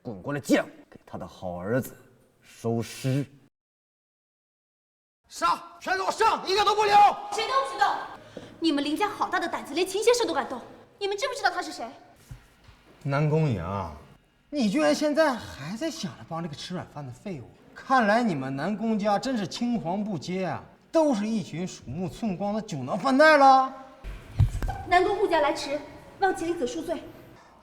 滚过来见我，给他的好儿子收尸。上，全给我上，一个都不留！谁都不许动！你们林家好大的胆子，连秦先生都敢动！你们知不知道他是谁？南宫瀅，你居然现在还在想着帮这个吃软饭的废物！看来你们南宫家真是青黄不接啊，都是一群鼠目寸光的酒囊饭袋了。南宫护驾来迟，望麒麟子恕罪。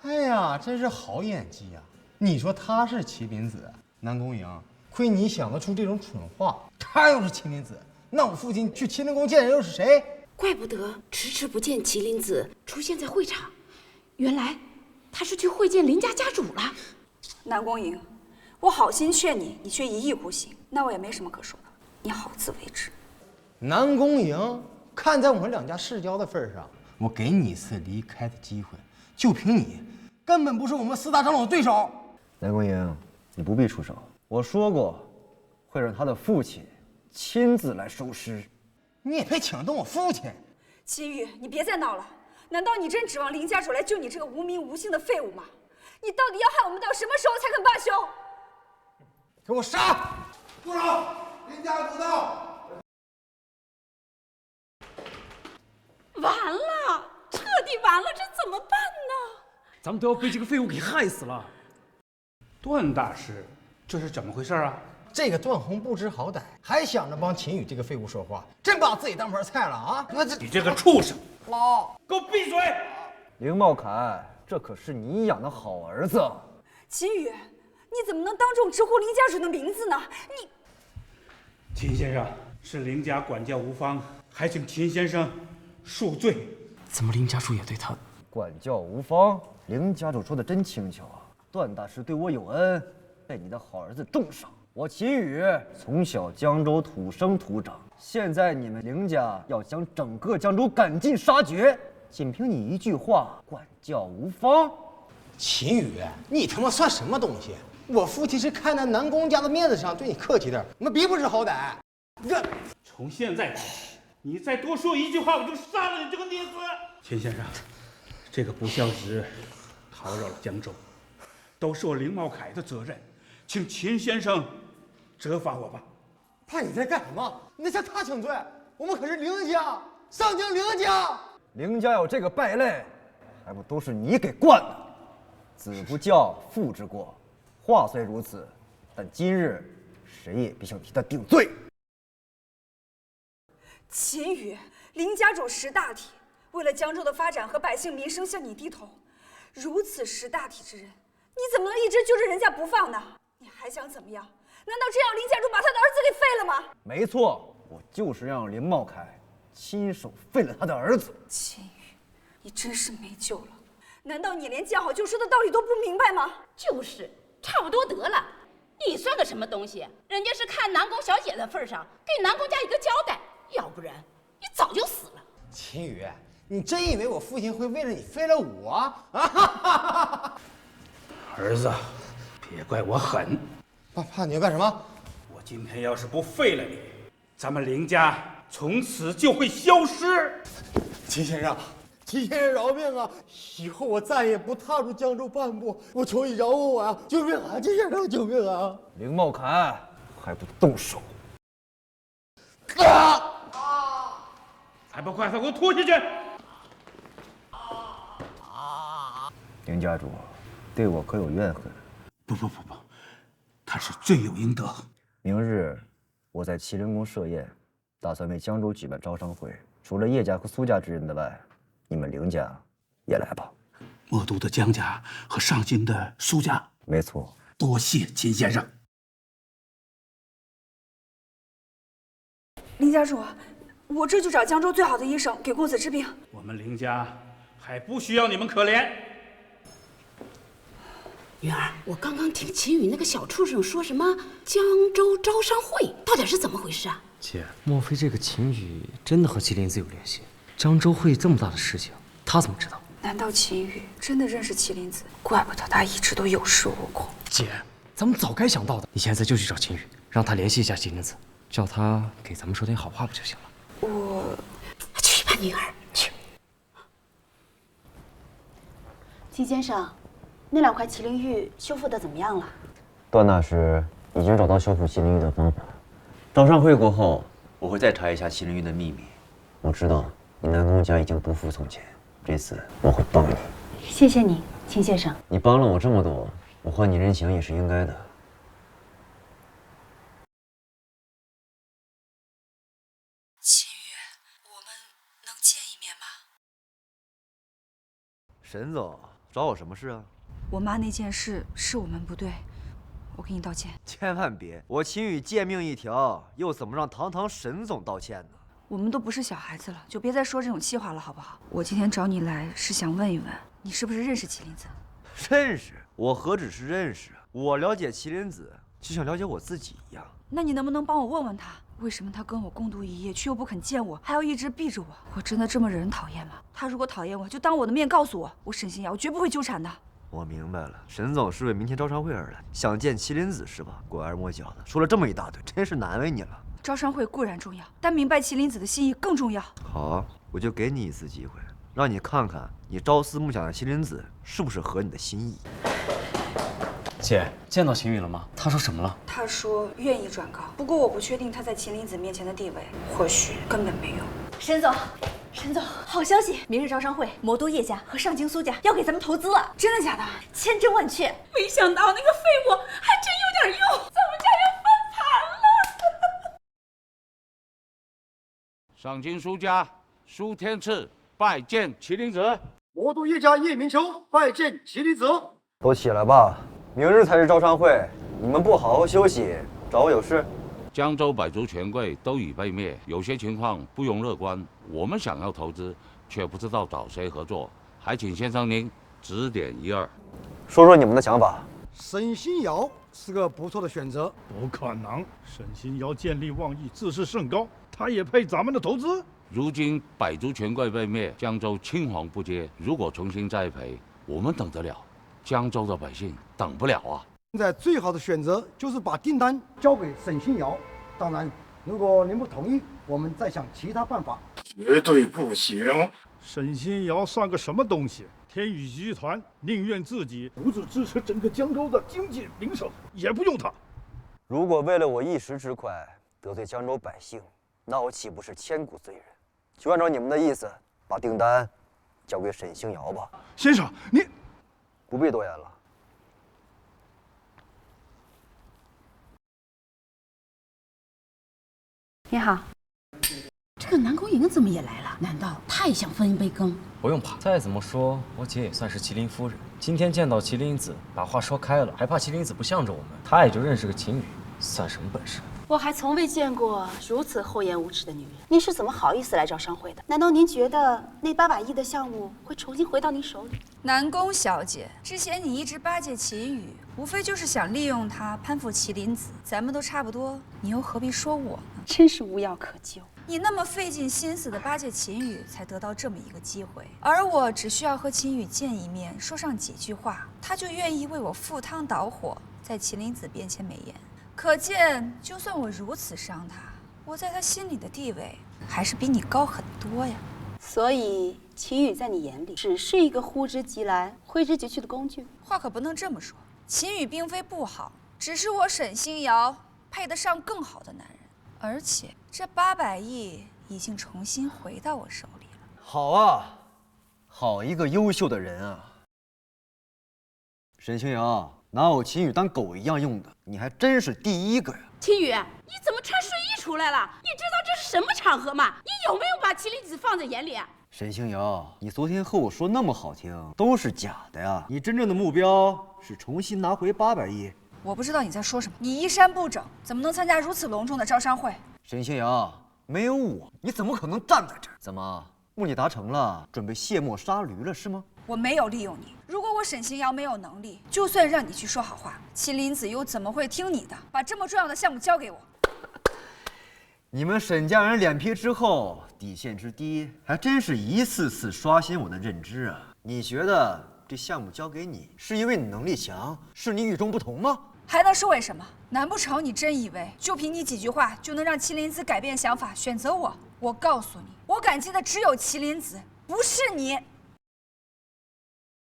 哎呀，真是好演技呀！你说他是麒麟子，南宫瀅，亏你想得出这种蠢话。他要是麒麟子，那我父亲去麒麟宫见人又是谁？怪不得迟迟不见麒麟子出现在会场，原来他是去会见林家家主了。南宫瀅，我好心劝你，你却一意孤行，那我也没什么可说的，你好自为之。南宫瀅，看在我们2家世交的份上，我给你一次离开的机会，就凭你，根本不是我们4大长老的对手。南宫瀅，你不必出手，我说过，会让他的父亲亲自来收尸。你也别请动我父亲。秦宇，你别再闹了，难道你真指望林家主来救你这个无名无姓的废物吗？你到底要害我们到什么时候才肯罢休？给我杀！住手！林家主到！完了，彻底完了，这怎么办呢？咱们都要被这个废物给害死了。段大师，这是怎么回事啊？这个段宏不知好歹，还想着帮秦宇这个废物说话，真把自己当盘菜了啊！你这个畜生！老，给我闭嘴！林茂凯，这可是你养的好儿子。秦宇，你怎么能当众直呼林家主的名字呢？你，秦先生是林家管教无方，还请秦先生恕罪。怎么林家主也对他管教无方？林家主说的真轻巧啊！段大师对我有恩，被你的好儿子重赏。我秦宇从小江州土生土长，现在你们林家要将整个江州赶尽杀绝，仅凭你一句话，管教无方？秦宇，你他妈算什么东西？我父亲是看在南宫家的面子上对你客气点，我们别不知好歹。从现在开始，你再多说一句话，我就杀了你这个孽子！秦先生，这个不孝之人讨扰了江州，都是我林茂凯的责任，请秦先生责罚我吧。怕你在干什么？你在向他请罪？我们可是林家，上京林家。林家有这个败类，还不都是你给惯的？子不教，父之过。话虽如此，但今日谁也别想替他顶罪。秦宇，林家主识大体，为了江州的发展和百姓民生向你低头，如此识大体之人，你怎么能一直揪着人家不放呢？你还想怎么样？难道真要林家主把他的儿子给废了吗？没错，我就是让林茂凯亲手废了他的儿子。秦宇，你真是没救了！难道你连见好就收的道理都不明白吗？就是，差不多得了。你算个什么东西？人家是看南宫小姐的份上，给南宫家一个交代，要不然你早就死了。秦宇，你真以为我父亲会为了你废了我啊？儿子，别怪我狠。爸，你要干什么？我今天要是不废了你，咱们林家从此就会消失。秦先生，秦先生饶命啊！以后我再也不踏入江州半步，我求你饶我啊！救命啊！秦先生，救命啊！林茂凯，还不动手！还不快给我拖下去！林家主，对我可有怨恨？不，他是罪有应得。明日我在麒麟宫设宴，打算为江州举办招商会，除了叶家和苏家之人的外，你们林家也来吧。魔都的江家和上京的苏家，没错。多谢秦先生。林家主，我这就找江州最好的医生给公子治病。我们林家还不需要你们可怜。女儿，我刚刚听秦宇那个小畜生说什么江州招商会，到底是怎么回事啊？姐，莫非这个秦宇真的和麒麟子有联系？江州会这么大的事情，他怎么知道？难道秦宇真的认识麒麟子？怪不得他一直都有恃无恐。姐，咱们早该想到的。你现在就去找秦宇，让他联系一下麒麟子，叫他给咱们说点好话不就行了？我去吧，女儿，去。秦先生，那2块麒麟玉修复的怎么样了？段大师已经找到修复麒麟玉的方法。招商会过后，我会再查一下麒麟玉的秘密。我知道你南宫家已经不复从前，这次我会帮你。谢谢你，秦先生。你帮了我这么多，我还你人情也是应该的。秦宇，我们能见一面吗？沈总找我什么事啊？我妈那件事是我们不对，我给你道歉。千万别！我秦宇贱命一条，又怎么让堂堂沈总道歉呢？我们都不是小孩子了，就别再说这种气话了，好不好？我今天找你来是想问一问，你是不是认识麒麟子？认识？我何止是认识，我了解麒麟子，就像了解我自己一样。那你能不能帮我问问他，为什么他跟我共度一夜，却又不肯见我，还要一直避着我？我真的这么惹人讨厌吗？他如果讨厌我，就当我的面告诉我，我沈新瑶绝不会纠缠的。我明白了，沈总是为明天招商会而来，想见麒麟子是吧？拐弯抹角的说了这么一大堆，真是难为你了。招商会固然重要，但明白麒麟子的心意更重要。好，我就给你一次机会，让你看看你朝思暮想的麒麟子是不是合你的心意。姐，见到秦宇了吗？他说什么了？他说愿意转告，不过我不确定他在麒麟子面前的地位，或许根本没有。沈总，沈总，好消息！明日招商会，魔都叶家和上京苏家要给咱们投资了，真的假的？千真万确。没想到那个废物还真有点用，咱们家要翻盘了。上京苏家苏天赐拜见麒麟子。魔都叶家叶明秋拜见麒麟子。都起来吧，明日才是招商会，你们不好好休息，找我有事？江州百族权贵都已被灭，有些情况不容乐观。我们想要投资，却不知道找谁合作，还请先生您指点一二。说说你们的想法。沈新瑶是个不错的选择。不可能，沈新瑶见利忘义，自视甚高，他也配咱们的投资？如今百族权贵被灭，江州青黄不接，如果重新栽培，我们等得了？江州的百姓等不了啊！现在最好的选择就是把订单交给沈新瑶。当然，如果您不同意，我们再想其他办法。绝对不行！沈新瑶算个什么东西？天宇集团宁愿自己独自支持整个江州的经济零售，也不用他。如果为了我一时之快得罪江州百姓，那我岂不是千古罪人？就按照你们的意思，把订单交给沈星瑶吧。先生，你不必多言了。你好，这个南宫莹怎么也来了？难道他也想分一杯羹？不用怕，再怎么说，我姐也算是麒麟夫人。今天见到麒麟子，把话说开了，还怕麒麟子不向着我们？她也就认识个秦宇，算什么本事？我还从未见过如此厚颜无耻的女人。您是怎么好意思来找商会的？难道您觉得那800亿的项目会重新回到您手里？南宫小姐，之前你一直巴结秦羽，无非就是想利用他攀附麒麟子，咱们都差不多，你又何必说我呢？真是无药可救。你那么费尽心思的巴结秦羽，才得到这么一个机会，而我只需要和秦羽见一面，说上几句话，他就愿意为我赴汤蹈火，在麒麟子面前美颜。可见，就算我如此伤他，我在他心里的地位还是比你高很多呀。所以，秦羽在你眼里只是一个呼之即来、挥之即去的工具。话可不能这么说，秦羽并非不好，只是我沈星瑶配得上更好的男人。而且，这800亿已经重新回到我手里了。好啊，好一个优秀的人啊！沈星瑶。拿我秦羽当狗一样用的，你还真是第一个呀！秦羽，你怎么穿睡衣出来了？你知道这是什么场合吗？你有没有把麒麟子放在眼里？沈星瑶，你昨天和我说那么好听，都是假的呀！你真正的目标是重新拿回800亿。我不知道你在说什么，你衣衫不整，怎么能参加如此隆重的招商会？沈星瑶，没有我，你怎么可能站在这儿？怎么，目的达成了，准备卸磨杀驴了是吗？我没有利用你。如果我沈星瑶没有能力，就算让你去说好话，麒麟子又怎么会听你的？把这么重要的项目交给我。你们沈家人脸皮之厚，底线之低，还真是一次次刷新我的认知啊！你觉得这项目交给你，是因为你能力强，是你与众不同吗？还能是为什么？难不成你真以为就凭你几句话就能让麒麟子改变想法，选择我？我告诉你，我感激的只有麒麟子，不是你。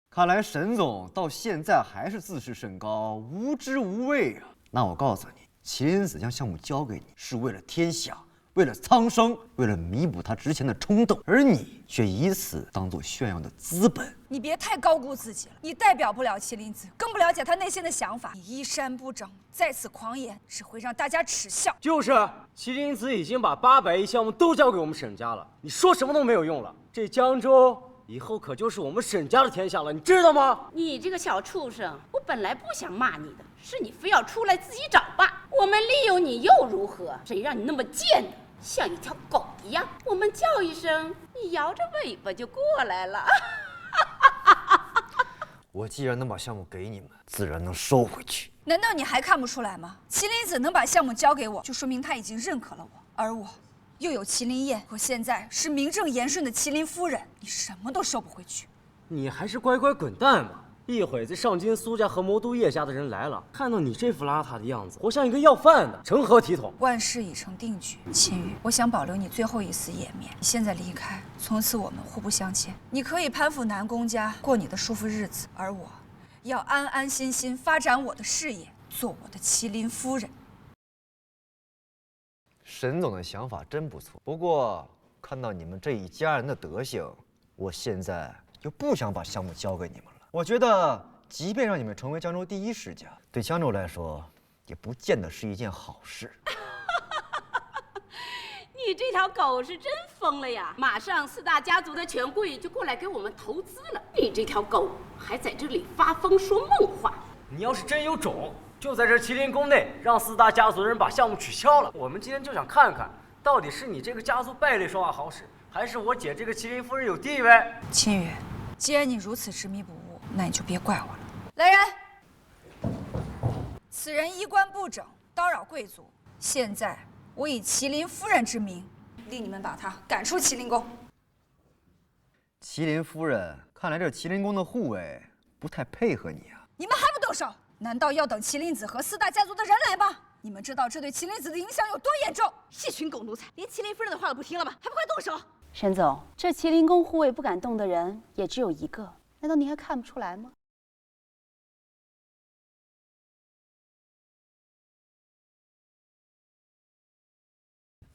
看来沈总到现在还是自视甚高，无知无畏啊！那我告诉你，麒麟子将项目交给你，是为了天下，为了苍生，为了弥补他之前的冲动，而你却以此当做炫耀的资本。你别太高估自己了，你代表不了麒麟子，更不了解他内心的想法。你衣衫不整，在此狂言，只会让大家耻笑。就是麒麟子已经把800亿项目都交给我们沈家了，你说什么都没有用了。这江州以后可就是我们沈家的天下了，你知道吗？你这个小畜生，我本来不想骂你的，是你非要出来自己找吧。我们利用你又如何？谁让你那么贱呢？像一条狗一样，我们叫一声，你摇着尾巴就过来了。我既然能把项目给你们，自然能收回去。难道你还看不出来吗？麒麟子能把项目交给我，就说明他已经认可了我，而我又有麒麟宴，我现在是名正言顺的麒麟夫人，你什么都收不回去。你还是乖乖滚蛋吧！一会子上京苏家和魔都叶家的人来了，看到你这副邋遢的样子，活像一个要饭的，成何体统？万事已成定局，秦羽，我想保留你最后一丝颜面。你现在离开，从此我们互不相欠。你可以攀附南宫家，过你的舒服日子，而我要安安心心发展我的事业，做我的麒麟夫人。沈总的想法真不错，不过看到你们这一家人的德行，我现在就不想把项目交给你们了。我觉得，即便让你们成为江州第一世家，对江州来说，也不见得是一件好事。你这条狗是真疯了呀！马上4大家族的权贵就过来给我们投资了，你这条狗还在这里发疯说梦话。你要是真有种，就在这麒麟宫内让4大家族的人把项目取消了。我们今天就想看看，到底是你这个家族败类说话好使，还是我姐这个麒麟夫人有地位？秦羽，既然你如此执迷不悟，那你就别怪我了。来人，此人衣冠不整，叨扰贵族。现在我以麒麟夫人之名，令你们把他赶出麒麟宫。麒麟夫人，看来这麒麟宫的护卫不太配合你啊！你们还不动手？难道要等麒麟子和4大家族的人来吗？你们知道这对麒麟子的影响有多严重？一群狗奴才，连麒麟夫人的话都不听了吗？还不快动手！沈总，这麒麟宫护卫不敢动的人也只有一个，难道你还看不出来吗？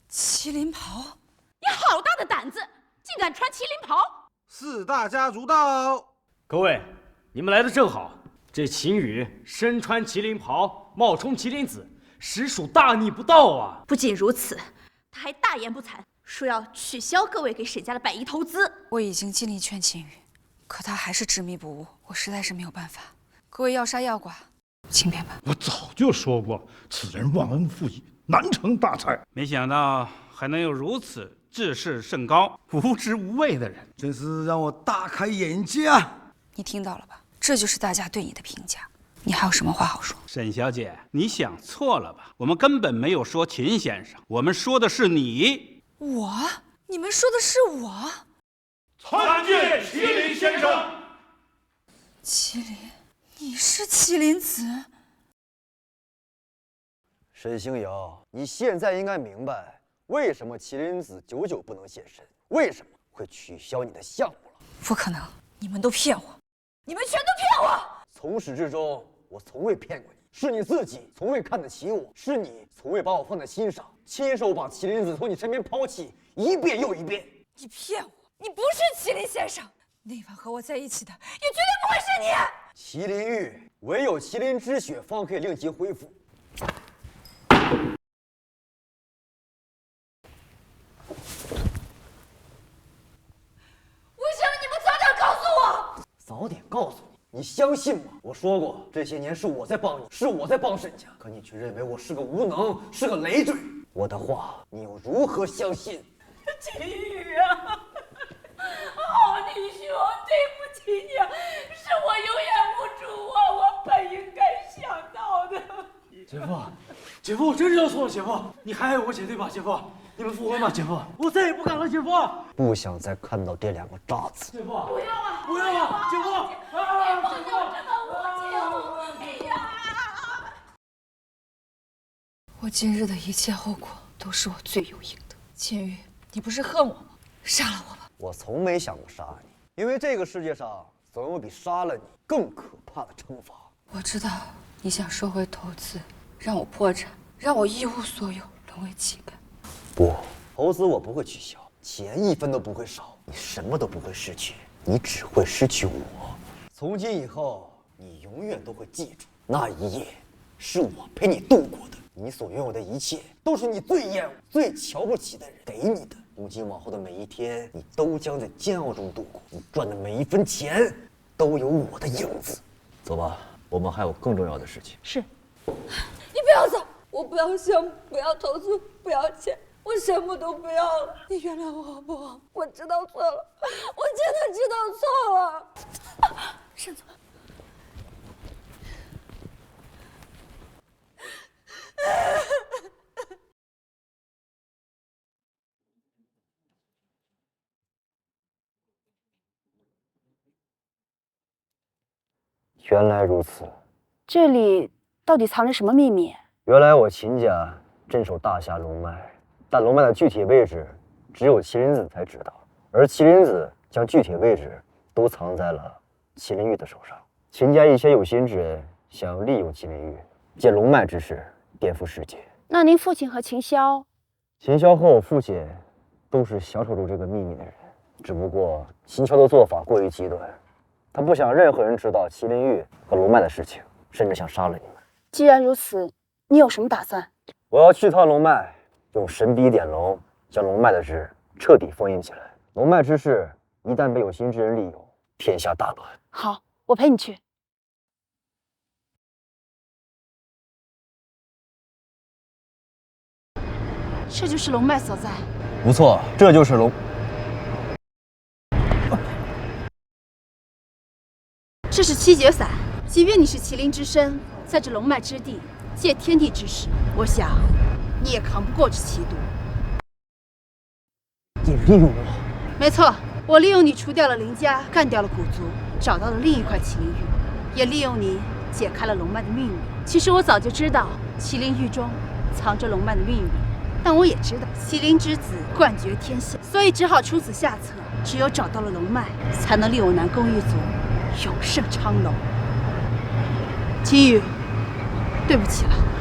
麒麟袍，你好大的胆子，竟敢穿麒麟袍！4大家族到，各位，你们来的正好。这秦羽身穿麒麟袍，冒充麒麟子，实属大逆不道啊！不仅如此，他还大言不惭，说要取消各位给沈家的100亿投资。我已经尽力劝秦羽，可他还是执迷不悟，我实在是没有办法。各位要杀要剐，请便吧。我早就说过，此人忘恩负义，难成大才。没想到还能有如此志士甚高、无知无畏的人，真是让我大开眼界啊！你听到了吧？这就是大家对你的评价。你还有什么话好说？沈小姐，你想错了吧？我们根本没有说秦先生，我们说的是你。我？你们说的是我？参见麒麟先生。麒麟，你是麒麟子？沈星瑶，你现在应该明白，为什么麒麟子久久不能现身，为什么会取消你的项目了。不可能，你们都骗我，你们全都骗我！从始至终，我从未骗过你，是你自己从未看得起我，是你从未把我放在心上，亲手把麒麟子从你身边抛弃，一遍又一遍。你骗我，你不是麒麟先生，那晚和我在一起的也绝对不会是你。麒麟玉，唯有麒麟之血方可以令其恢复。为什么你们早点告诉我？早点告诉你，你相信吗？我说过，这些年是我在帮你，是我在帮沈家，可你却认为我是个无能，是个累赘。我的话，你又如何相信？秦宇啊，好弟兄，对不起你，是我有眼无珠啊，我本应该想到的。姐夫，姐夫，我真知道错了，姐夫，你还爱我姐对吧？姐夫，你们复婚吧，姐夫，我再也不敢了，姐夫。不想再看到这两个渣子。姐夫，不要啊！不要啊！姐夫，姐夫，你真的无情！哎呀！我今日的一切后果都是我罪有应得。秦宇，你不是恨我吗？杀了我吧！我从没想过杀你，因为这个世界上总有比杀了你更可怕的惩罚。我知道你想收回投资，让我破产，让我一无所有，沦为乞丐。不，投资我不会取消，钱一分都不会少，你什么都不会失去，你只会失去我。从今以后，你永远都会记住，那一夜是我陪你度过的。你所拥有的一切，都是你最厌恶、最瞧不起的人给你的。从今往后的每一天，你都将在煎熬中度过。你赚的每一分钱，都有我的影子。走吧，我们还有更重要的事情。是。你不要走，我不要项目，不要投资，不要钱，我什么都不要了。你原谅我好不好？我知道错了，我真的知道错了。沈总。原来如此，这里到底藏着什么秘密？原来我秦家镇守大夏龙脉，但龙脉的具体位置只有麒麟子才知道，而麒麟子将具体位置都藏在了麒麟玉的手上。秦家一些有心之人想要利用麒麟玉，借龙脉之势颠覆世界。那您父亲和秦霄？秦霄和我父亲都是想守住这个秘密的人，只不过秦霄的做法过于极端，他不想任何人知道麒麟玉和龙脉的事情，甚至想杀了你们。既然如此，你有什么打算？我要去趟龙脉，用神笔点龙，将龙脉的事彻底封印起来。龙脉之事一旦被有心之人利用，天下大乱。好，我陪你去。这就是龙脉所在。不错，这就是龙。这是七节伞，即便你是麒麟之身，在这龙脉之地借天地之势，我想你也扛不过这奇毒。你利用我？没错，我利用你除掉了林家，干掉了古族，找到了另一块麒麟玉，也利用你解开了龙脉的秘密。其实我早就知道麒麟玉中藏着龙脉的秘密，但我也知道麒麟之子冠绝天下，所以只好出此下策。只有找到了龙脉，才能令我南宫一族永胜昌隆。秦羽，对不起了。